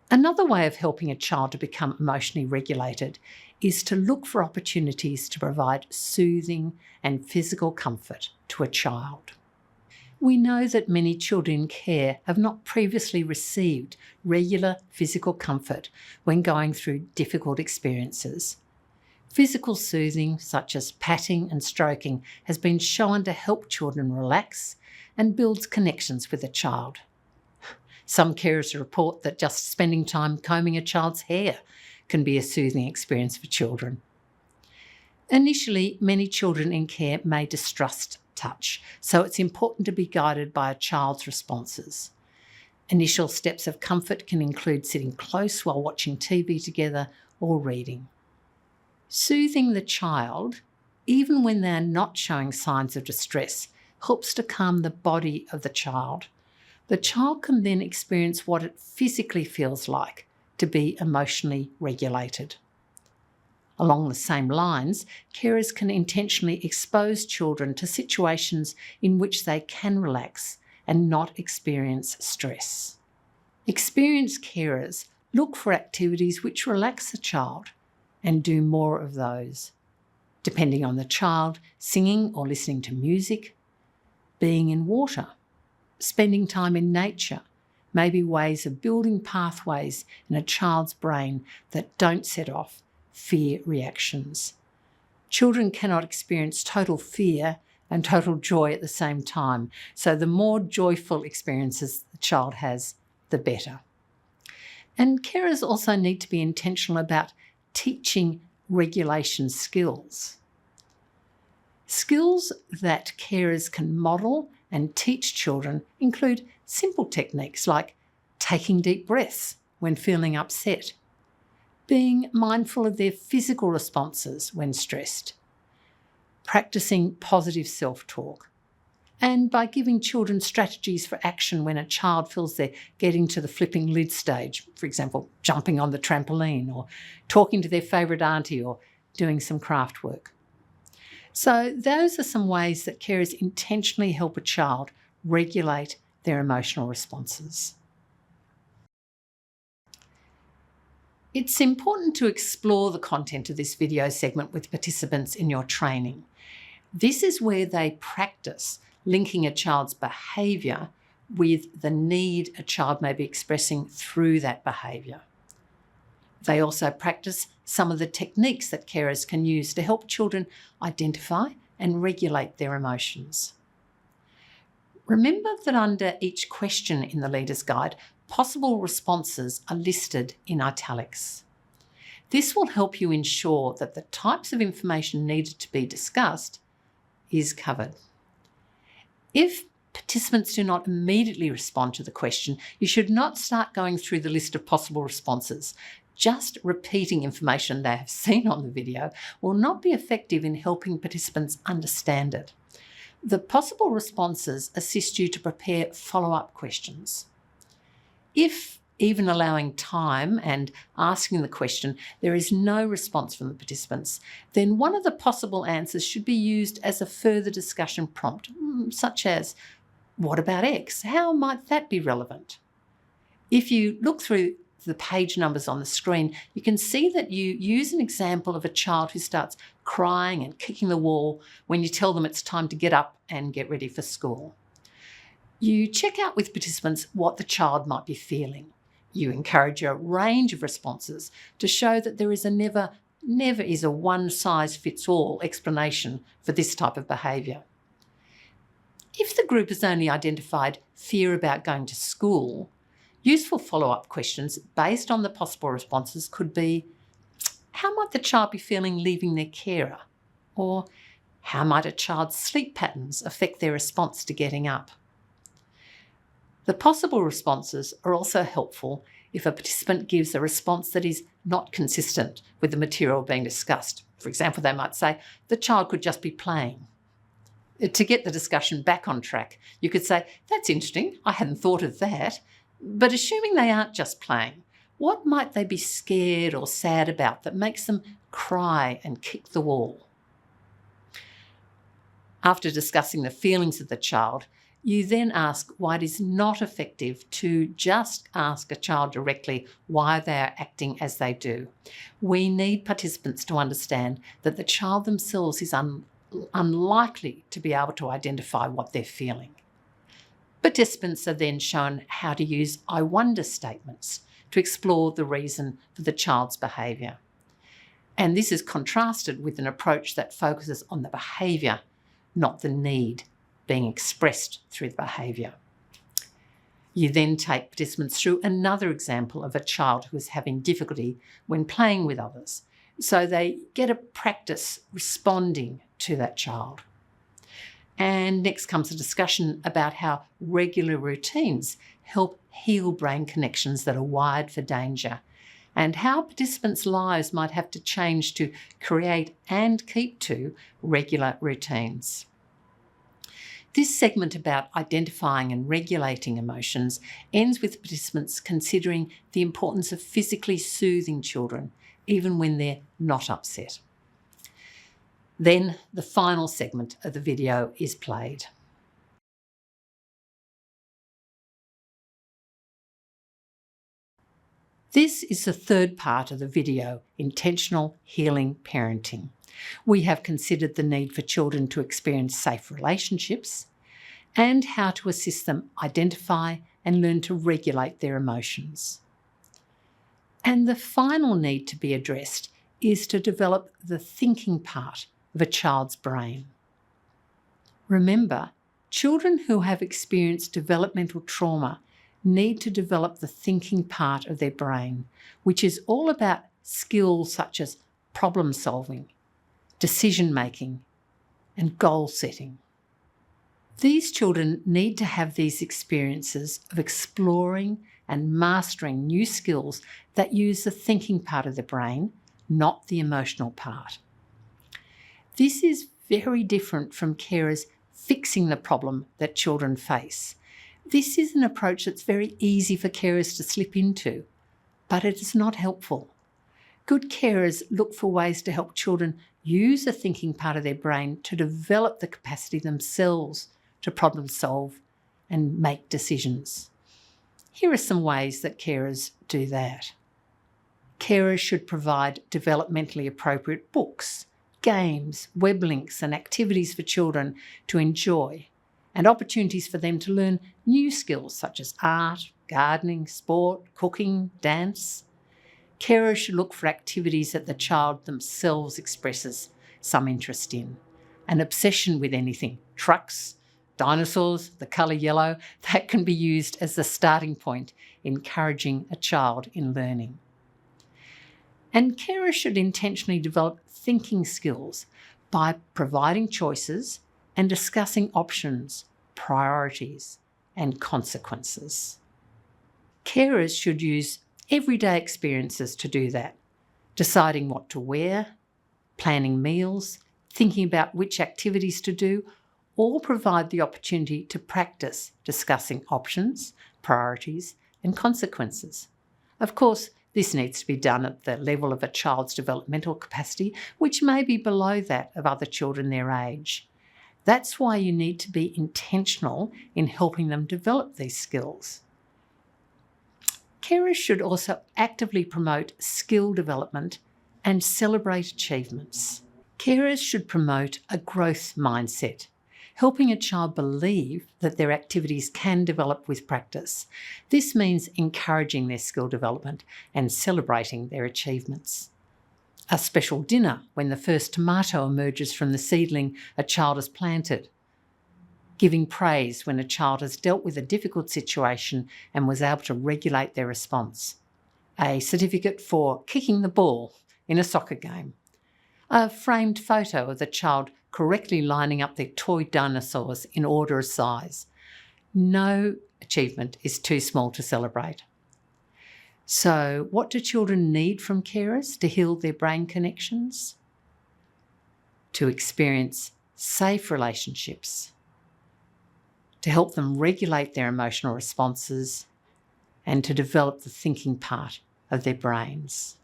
Another way of helping a child to become emotionally regulated is to look for opportunities to provide soothing and physical comfort to a child. We know that many children in care have not previously received regular physical comfort when going through difficult experiences. Physical soothing, such as patting and stroking, has been shown to help children relax and builds connections with a child. Some carers report that just spending time combing a child's hair can be a soothing experience for children. Initially, many children in care may distrust touch, so it's important to be guided by a child's responses. Initial steps of comfort can include sitting close while watching TV together or reading. Soothing the child, even when they are not showing signs of distress, helps to calm the body of the child. The child can then experience what it physically feels like to be emotionally regulated. Along the same lines, carers can intentionally expose children to situations in which they can relax and not experience stress. Experienced carers look for activities which relax the child and do more of those. Depending on the child, singing or listening to music, being in water, spending time in nature may be ways of building pathways in a child's brain that don't set off fear reactions. Children cannot experience total fear and total joy at the same time, so the more joyful experiences the child has, the better. And carers also need to be intentional about teaching regulation skills. Skills that carers can model and teach children include simple techniques like taking deep breaths when feeling upset, being mindful of their physical responses when stressed, practicing positive self-talk, and by giving children strategies for action when a child feels they're getting to the flipping lid stage, for example, jumping on the trampoline or talking to their favourite auntie or doing some craft work. So those are some ways that carers intentionally help a child regulate their emotional responses. It's important to explore the content of this video segment with participants in your training. This is where they practice linking a child's behaviour with the need a child may be expressing through that behaviour. They also practice some of the techniques that carers can use to help children identify and regulate their emotions. Remember that under each question in the Leader's Guide, possible responses are listed in italics. This will help you ensure that the types of information needed to be discussed is covered. If participants do not immediately respond to the question, you should not start going through the list of possible responses. Just repeating information they have seen on the video will not be effective in helping participants understand it. The possible responses assist you to prepare follow-up questions. If, even allowing time and asking the question, there is no response from the participants, then one of the possible answers should be used as a further discussion prompt, such as, "What about X? How might that be relevant?" If you look through the page numbers on the screen, you can see that you use an example of a child who starts crying and kicking the wall when you tell them it's time to get up and get ready for school. You check out with participants what the child might be feeling. You encourage a range of responses to show that there is never is a one-size-fits-all explanation for this type of behaviour. If the group has only identified fear about going to school, useful follow-up questions based on the possible responses could be, how might the child be feeling leaving their carer? Or how might a child's sleep patterns affect their response to getting up? The possible responses are also helpful if a participant gives a response that is not consistent with the material being discussed. For example, they might say, the child could just be playing. To get the discussion back on track, you could say, that's interesting, I hadn't thought of that, but assuming they aren't just playing, what might they be scared or sad about that makes them cry and kick the wall? After discussing the feelings of the child, you then ask why it is not effective to just ask a child directly why they are acting as they do. We need participants to understand that the child themselves is unlikely to be able to identify what they're feeling. Participants are then shown how to use I wonder statements to explore the reason for the child's behaviour. And this is contrasted with an approach that focuses on the behaviour, not the need being expressed through the behaviour. You then take participants through another example of a child who is having difficulty when playing with others, so they get a practice responding to that child. And next comes a discussion about how regular routines help heal brain connections that are wired for danger, and how participants' lives might have to change to create and keep to regular routines. This segment about identifying and regulating emotions ends with participants considering the importance of physically soothing children, even when they're not upset. Then the final segment of the video is played. This is the third part of the video, Intentional Healing Parenting. We have considered the need for children to experience safe relationships and how to assist them identify and learn to regulate their emotions. And the final need to be addressed is to develop the thinking part of a child's brain. Remember, children who have experienced developmental trauma need to develop the thinking part of their brain, which is all about skills such as problem solving, decision making, and goal setting. These children need to have these experiences of exploring and mastering new skills that use the thinking part of the brain, not the emotional part. This is very different from carers fixing the problem that children face. This is an approach that's very easy for carers to slip into, but it is not helpful. Good carers look for ways to help children use the thinking part of their brain to develop the capacity themselves to problem solve and make decisions. Here are some ways that carers do that. Carers should provide developmentally appropriate books, games, web links and activities for children to enjoy, and opportunities for them to learn new skills such as art, gardening, sport, cooking, dance. Carers should look for activities that the child themselves expresses some interest in. An obsession with anything, trucks, dinosaurs, the colour yellow, that can be used as the starting point, encouraging a child in learning. And carers should intentionally develop thinking skills by providing choices and discussing options, priorities, and consequences. Carers should use everyday experiences to do that, deciding what to wear, planning meals, thinking about which activities to do, all provide the opportunity to practice discussing options, priorities, and consequences. Of course, this needs to be done at the level of a child's developmental capacity, which may be below that of other children their age. That's why you need to be intentional in helping them develop these skills. Carers should also actively promote skill development and celebrate achievements. Carers should promote a growth mindset, helping a child believe that their activities can develop with practice. This means encouraging their skill development and celebrating their achievements. A special dinner when the first tomato emerges from the seedling a child has planted. Giving praise when a child has dealt with a difficult situation and was able to regulate their response. A certificate for kicking the ball in a soccer game. A framed photo of the child correctly lining up their toy dinosaurs in order of size. No achievement is too small to celebrate. So, what do children need from carers to heal their brain connections? To experience safe relationships, to help them regulate their emotional responses, and to develop the thinking part of their brains.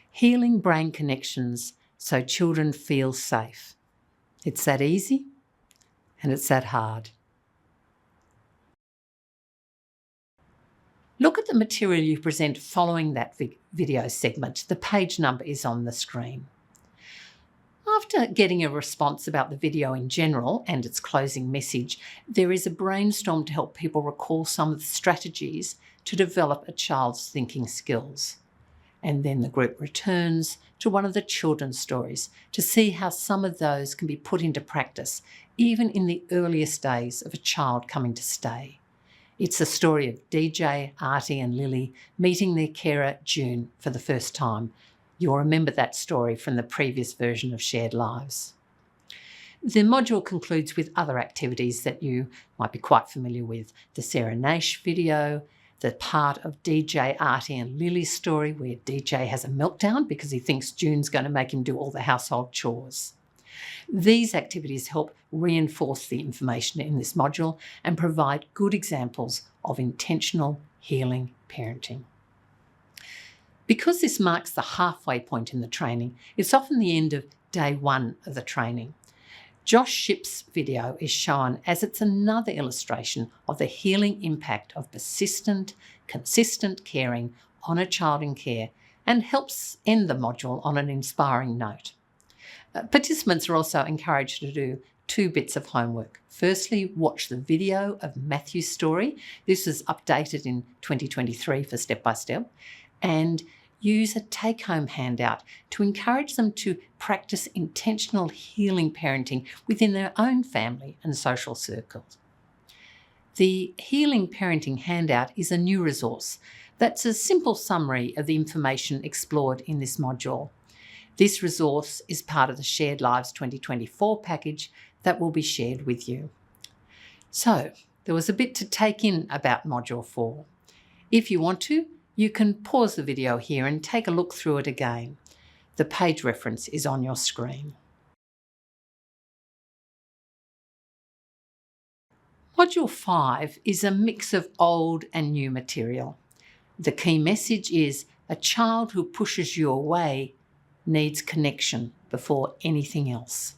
Healing brain connections so children feel safe. It's that easy and it's that hard. Look at the material you present following that video segment. The page number is on the screen. After getting a response about the video in general and its closing message, there is a brainstorm to help people recall some of the strategies to develop a child's thinking skills. And then the group returns to one of the children's stories to see how some of those can be put into practice, even in the earliest days of a child coming to stay. It's the story of DJ, Artie and Lily meeting their carer June for the first time. You'll remember that story from the previous version of Shared Lives. The module concludes with other activities that you might be quite familiar with. The Sarah Naish video, the part of DJ, Artie and Lily's story where DJ has a meltdown because he thinks June's going to make him do all the household chores. These activities help reinforce the information in this module and provide good examples of intentional healing parenting. Because this marks the halfway point in the training, it's often the end of day one of the training. Josh Shipp's video is shown as it's another illustration of the healing impact of persistent, consistent caring on a child in care and helps end the module on an inspiring note. Participants are also encouraged to do 2 bits of homework. Firstly, watch the video of Matthew's story. This was updated in 2023 for Step by Step. And use a take-home handout to encourage them to practice intentional healing parenting within their own family and social circles. The Healing Parenting handout is a new resource that's a simple summary of the information explored in this module. This resource is part of the Shared Lives 2024 package that will be shared with you. So, there was a bit to take in about Module 4. If you want to, you can pause the video here and take a look through it again. The page reference is on your screen. Module 5 is a mix of old and new material. The key message is a child who pushes you away needs connection before anything else.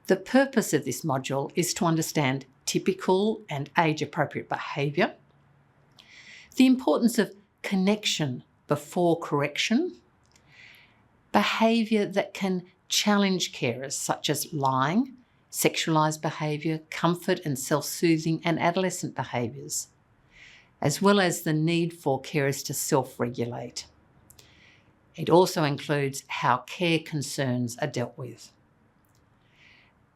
The purpose of this module is to understand typical and age-appropriate behaviour, the importance of connection before correction, behaviour that can challenge carers such as lying, sexualised behaviour, comfort and self-soothing and adolescent behaviours, as well as the need for carers to self-regulate. It also includes how care concerns are dealt with.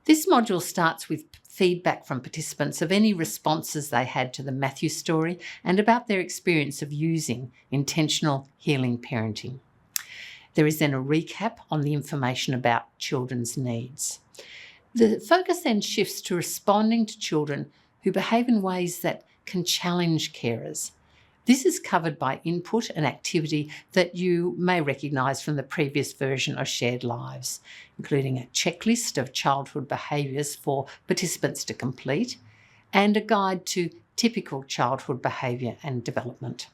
This module starts with feedback from participants of any responses they had to the Matthew story and about their experience of using intentional healing parenting. There is then a recap on the information about children's needs. The focus then shifts to responding to children who behave in ways that can challenge carers. This is covered by input and activity that you may recognise from the previous version of Shared Lives, including a checklist of childhood behaviours for participants to complete and a guide to typical childhood behaviour and development.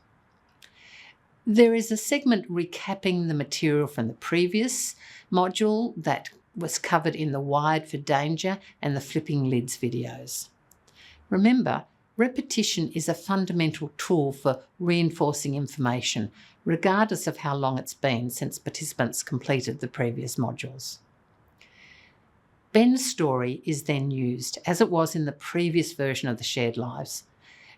There is a segment recapping the material from the previous module that was covered in the Wired for Danger and the Flipping Lids videos. Remember, Repetition is a fundamental tool for reinforcing information, regardless of how long it's been since participants completed the previous modules. Ben's story is then used, as it was in the previous version of the Shared Lives,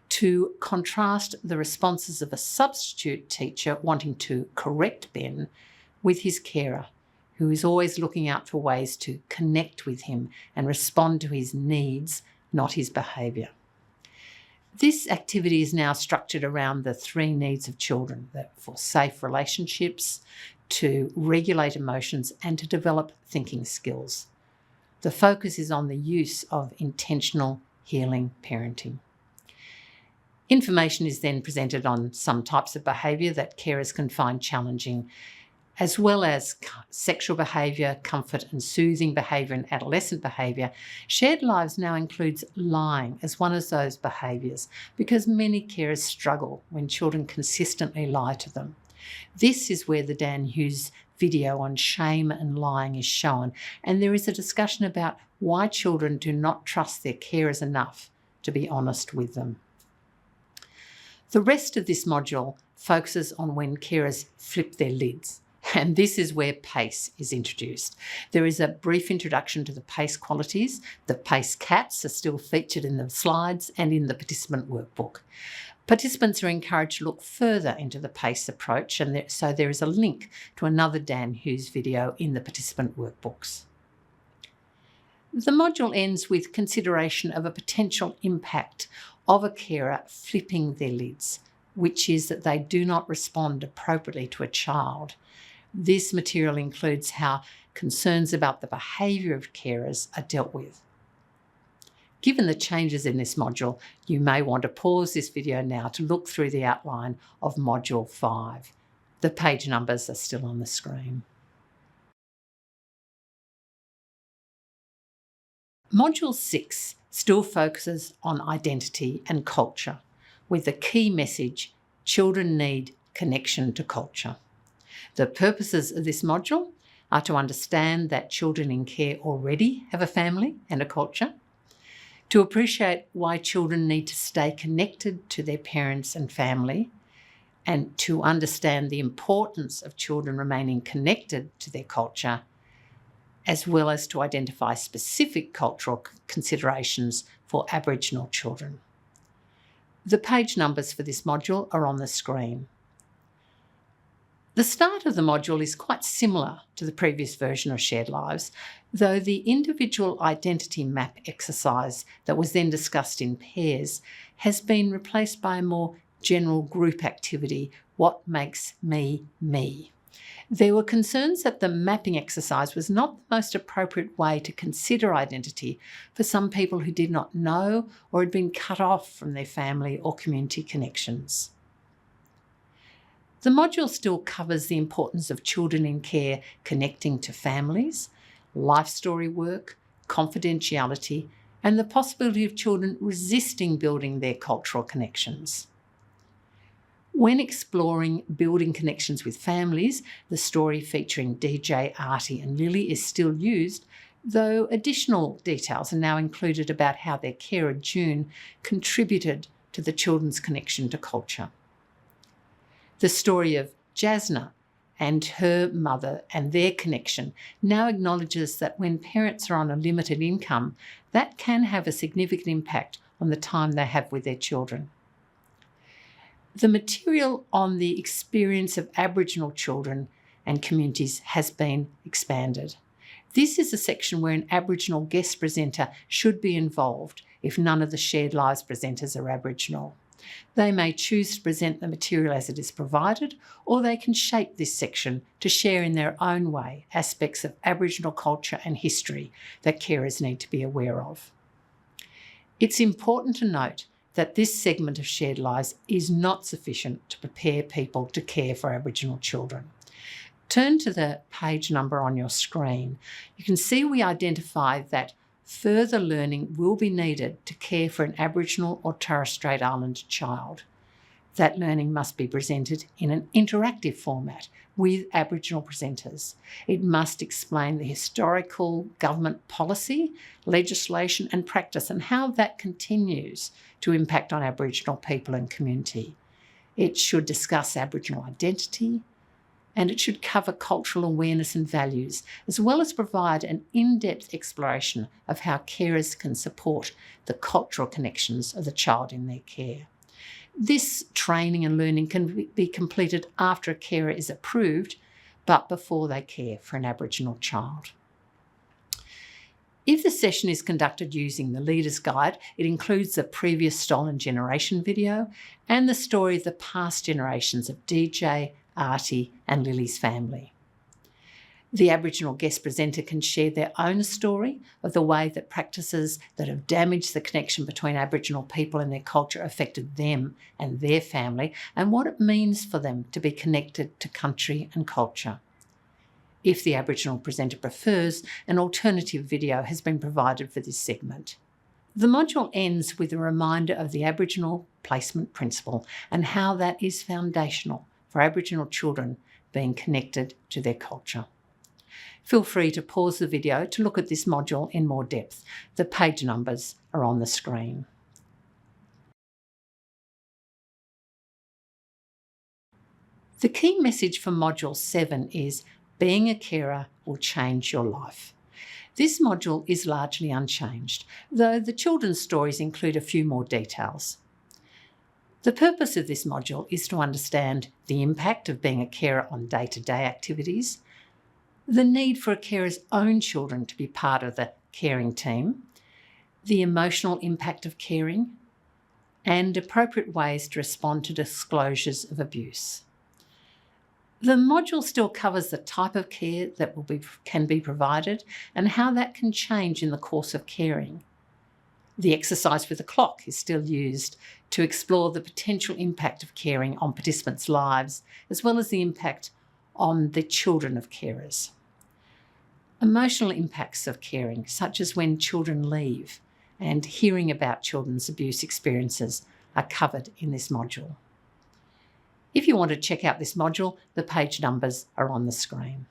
to contrast the responses of a substitute teacher wanting to correct Ben with his carer, who is always looking out for ways to connect with him and respond to his needs, not his behaviour. This activity is now structured around the 3 needs of children: for safe relationships, to regulate emotions, and to develop thinking skills. The focus is on the use of intentional healing parenting. Information is then presented on some types of behaviour that carers can find challenging, as well as sexual behaviour, comfort and soothing behaviour and adolescent behaviour. Shared Lives now includes lying as one of those behaviours because many carers struggle when children consistently lie to them. This is where the Dan Hughes video on shame and lying is shown, and there is a discussion about why children do not trust their carers enough to be honest with them. The rest of this module focuses on when carers flip their lids, and this is where PACE is introduced. There is a brief introduction to the PACE qualities. The PACE cats are still featured in the slides and in the participant workbook. Participants are encouraged to look further into the PACE approach, and so there is a link to another Dan Hughes video in the participant workbooks. The module ends with consideration of a potential impact of a carer flipping their lids, which is that they do not respond appropriately to a child. This material includes how concerns about the behaviour of carers are dealt with. Given the changes in this module, you may want to pause this video now to look through the outline of Module 5. The page numbers are still on the screen. Module 6 still focuses on identity and culture, with the key message: children need connection to culture. The purposes of this module are to understand that children in care already have a family and a culture, to appreciate why children need to stay connected to their parents and family, and to understand the importance of children remaining connected to their culture, as well as to identify specific cultural considerations for Aboriginal children. The page numbers for this module are on the screen. The start of the module is quite similar to the previous version of Shared Lives, though the individual identity map exercise that was then discussed in pairs has been replaced by a more general group activity: what makes me, me. There were concerns that the mapping exercise was not the most appropriate way to consider identity for some people who did not know or had been cut off from their family or community connections. The module still covers the importance of children in care connecting to families, life story work, confidentiality, and the possibility of children resisting building their cultural connections. When exploring building connections with families, the story featuring DJ, Artie and Lily is still used, though additional details are now included about how their carer June contributed to the children's connection to culture. The story of Jasna and her mother and their connection now acknowledges that when parents are on a limited income, that can have a significant impact on the time they have with their children. The material on the experience of Aboriginal children and communities has been expanded. This is a section where an Aboriginal guest presenter should be involved if none of the Shared Lives presenters are Aboriginal. They may choose to present the material as it is provided, or they can shape this section to share in their own way aspects of Aboriginal culture and history that carers need to be aware of. It's important to note that this segment of Shared Lives is not sufficient to prepare people to care for Aboriginal children. Turn to the page number on your screen. You can see we identify that further learning will be needed to care for an Aboriginal or Torres Strait Islander child. That learning must be presented in an interactive format with Aboriginal presenters. It must explain the historical government policy, legislation and practice and how that continues to impact on Aboriginal people and community. It should discuss Aboriginal identity, and it should cover cultural awareness and values, as well as provide an in-depth exploration of how carers can support the cultural connections of the child in their care. This training and learning can be completed after a carer is approved, but before they care for an Aboriginal child. If the session is conducted using the Leader's Guide, it includes the previous Stolen Generation video and the story of the past generations of DJ, Artie and Lily's family. The Aboriginal guest presenter can share their own story of the way that practices that have damaged the connection between Aboriginal people and their culture affected them and their family, and what it means for them to be connected to country and culture. If the Aboriginal presenter prefers, an alternative video has been provided for this segment. The module ends with a reminder of the Aboriginal placement principle and how that is foundational for Aboriginal children being connected to their culture. Feel free to pause the video to look at this module in more depth. The page numbers are on the screen. The key message for Module 7 is being a carer will change your life. This module is largely unchanged, though the children's stories include a few more details. The purpose of this module is to understand the impact of being a carer on day-to-day activities, the need for a carer's own children to be part of the caring team, the emotional impact of caring, and appropriate ways to respond to disclosures of abuse. The module still covers the type of care that can be provided and how that can change in the course of caring. The exercise with the clock is still used to explore the potential impact of caring on participants' lives, as well as the impact on the children of carers. Emotional impacts of caring, such as when children leave and hearing about children's abuse experiences, are covered in this module. If you want to check out this module, the page numbers are on the screen.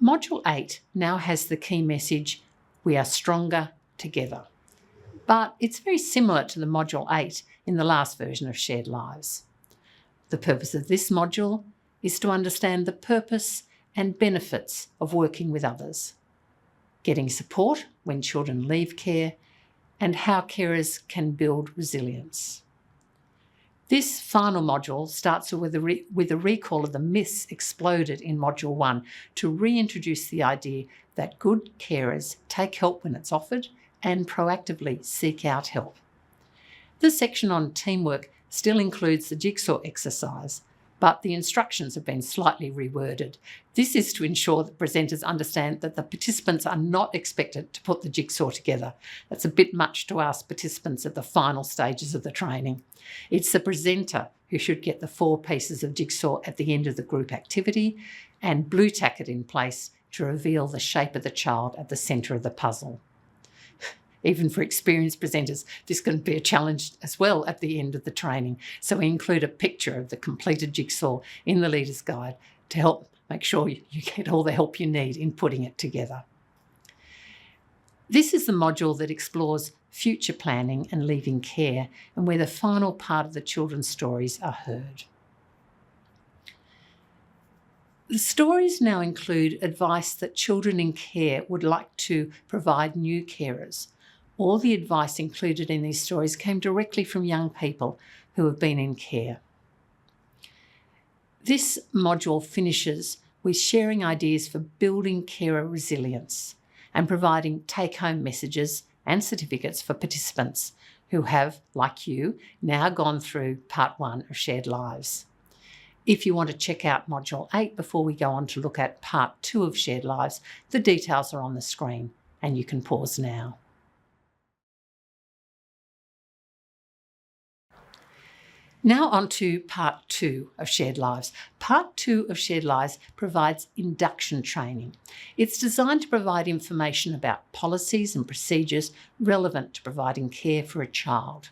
Module 8 now has the key message, we are stronger together. But it's very similar to the Module 8 in the last version of Shared Lives. The purpose of this module is to understand the purpose and benefits of working with others, getting support when children leave care, and how carers can build resilience. This final module starts with a recall of the myths exploded in Module 1 to reintroduce the idea that good carers take help when it's offered and proactively seek out help. The section on teamwork still includes the jigsaw exercise, but the instructions have been slightly reworded. This is to ensure that presenters understand that the participants are not expected to put the jigsaw together. That's a bit much to ask participants at the final stages of the training. It's the presenter who should get the 4 pieces of jigsaw at the end of the group activity and blue tack it in place to reveal the shape of the child at the centre of the puzzle. Even for experienced presenters, this can be a challenge as well at the end of the training. So we include a picture of the completed jigsaw in the Leader's Guide to help make sure you get all the help you need in putting it together. This is the module that explores future planning and leaving care, and where the final part of the children's stories are heard. The stories now include advice that children in care would like to provide new carers. All the advice included in these stories came directly from young people who have been in care. This module finishes with sharing ideas for building carer resilience and providing take-home messages and certificates for participants who have, like you, now gone through Part 1 of Shared Lives. If you want to check out Module 8 before we go on to look at Part 2 of Shared Lives, the details are on the screen and you can pause now. Now on to part 2 of Shared Lives. Part 2 of Shared Lives provides induction training. It's designed to provide information about policies and procedures relevant to providing care for a child.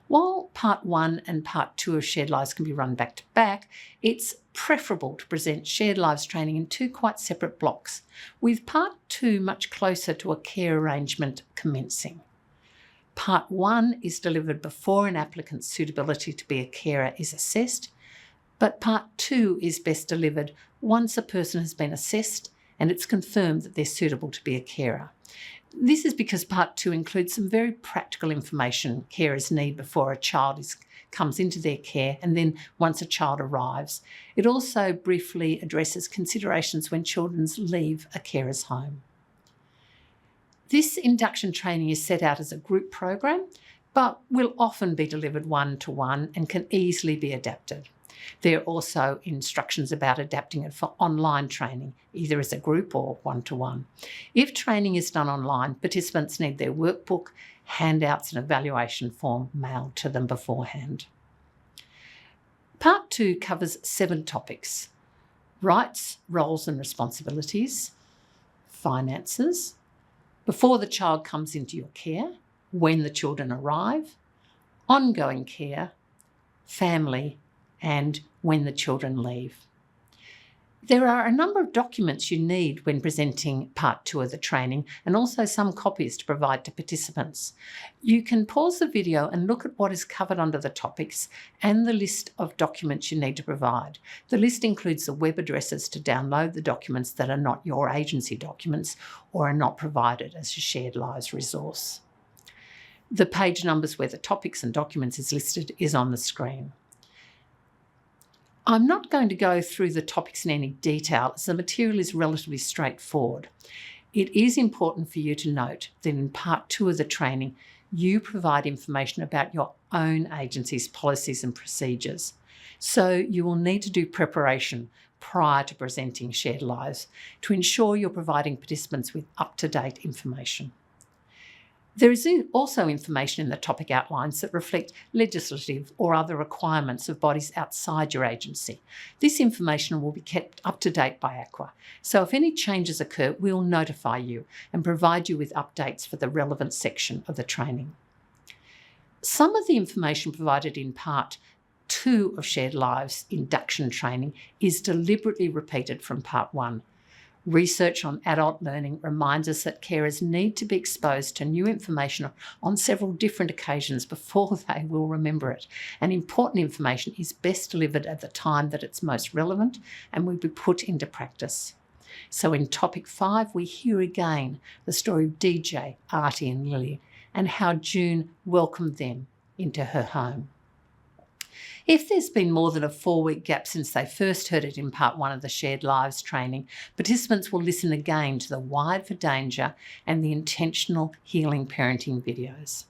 While part 1 and part 2 of Shared Lives can be run back to back, it's preferable to present Shared Lives training in 2 quite separate blocks, with part 2 much closer to a care arrangement commencing. Part 1 is delivered before an applicant's suitability to be a carer is assessed, but Part 2 is best delivered once a person has been assessed and it's confirmed that they're suitable to be a carer. This is because Part 2 includes some very practical information carers need before a child comes into their care and then once a child arrives. It also briefly addresses considerations when children leave a carer's home. This induction training is set out as a group program, but will often be delivered one-to-one and can easily be adapted. There are also instructions about adapting it for online training, either as a group or one-to-one. If training is done online, participants need their workbook, handouts and evaluation form mailed to them beforehand. Part 2 covers 7 topics: rights, roles and responsibilities, finances, before the child comes into your care, when the children arrive, ongoing care, family, and when the children leave. There are a number of documents you need when presenting part 2 of the training, and also some copies to provide to participants. You can pause the video and look at what is covered under the topics and the list of documents you need to provide. The list includes the web addresses to download the documents that are not your agency documents or are not provided as a Shared Lives resource. The page numbers where the topics and documents is listed is on the screen. I'm not going to go through the topics in any detail as the material is relatively straightforward. It is important for you to note that in part 2 of the training, you provide information about your own agency's policies and procedures. So you will need to do preparation prior to presenting Shared Lives to ensure you're providing participants with up-to-date information. There is also information in the topic outlines that reflect legislative or other requirements of bodies outside your agency. This information will be kept up to date by AQUA, so if any changes occur, we'll notify you and provide you with updates for the relevant section of the training. Some of the information provided in Part 2 of Shared Lives induction training is deliberately repeated from Part 1. Research on adult learning reminds us that carers need to be exposed to new information on several different occasions before they will remember it. And important information is best delivered at the time that it's most relevant and will be put into practice. So in Topic 5, we hear again the story of DJ, Artie and Lily and how June welcomed them into her home. If there's been more than a 4-week gap since they first heard it in Part 1 of the Shared Lives training, participants will listen again to the Wired for Danger and the Intentional Healing Parenting videos.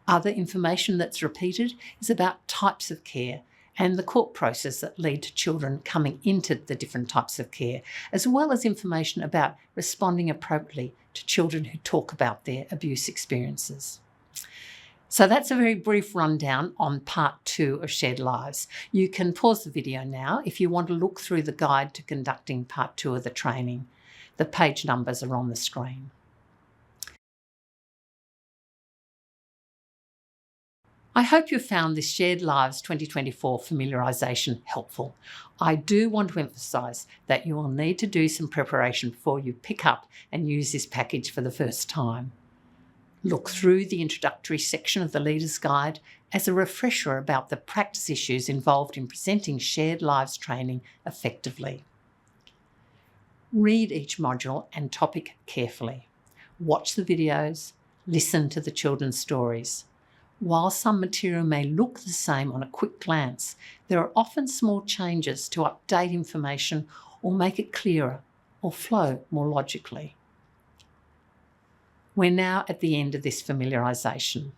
Other information that's repeated is about types of care and the court process that lead to children coming into the different types of care, as well as information about responding appropriately to children who talk about their abuse experiences. So that's a very brief rundown on Part 2 of Shared Lives. You can pause the video now if you want to look through the guide to conducting Part 2 of the training. The page numbers are on the screen. I hope you found this Shared Lives 2024 familiarisation helpful. I do want to emphasise that you will need to do some preparation before you pick up and use this package for the first time. Look through the introductory section of the Leader's Guide as a refresher about the practice issues involved in presenting Shared Lives training effectively. Read each module and topic carefully. Watch the videos, listen to the children's stories. While some material may look the same on a quick glance, there are often small changes to update information or make it clearer or flow more logically. We're now at the end of this familiarisation.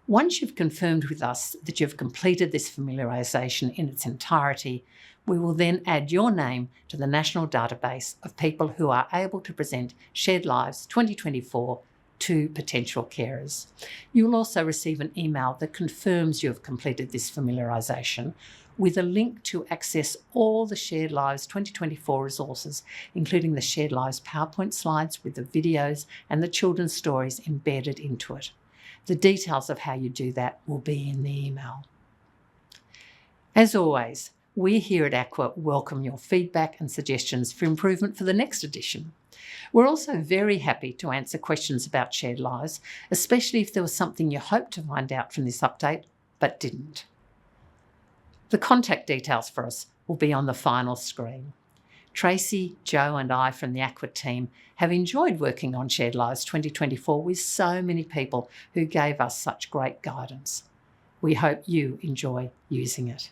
Once you've confirmed with us that you've completed this familiarisation in its entirety, we will then add your name to the national database of people who are able to present Shared Lives 2024 to potential carers. You'll also receive an email that confirms you have completed this familiarisation with a link to access all the Shared Lives 2024 resources, including the Shared Lives PowerPoint slides with the videos and the children's stories embedded into it. The details of how you do that will be in the email. As always, we here at AQUA welcome your feedback and suggestions for improvement for the next edition. We're also very happy to answer questions about Shared Lives, especially if there was something you hoped to find out from this update but didn't. The contact details for us will be on the final screen. Tracy, Joe and I from the AQUA team have enjoyed working on Shared Lives 2024 with so many people who gave us such great guidance. We hope you enjoy using it.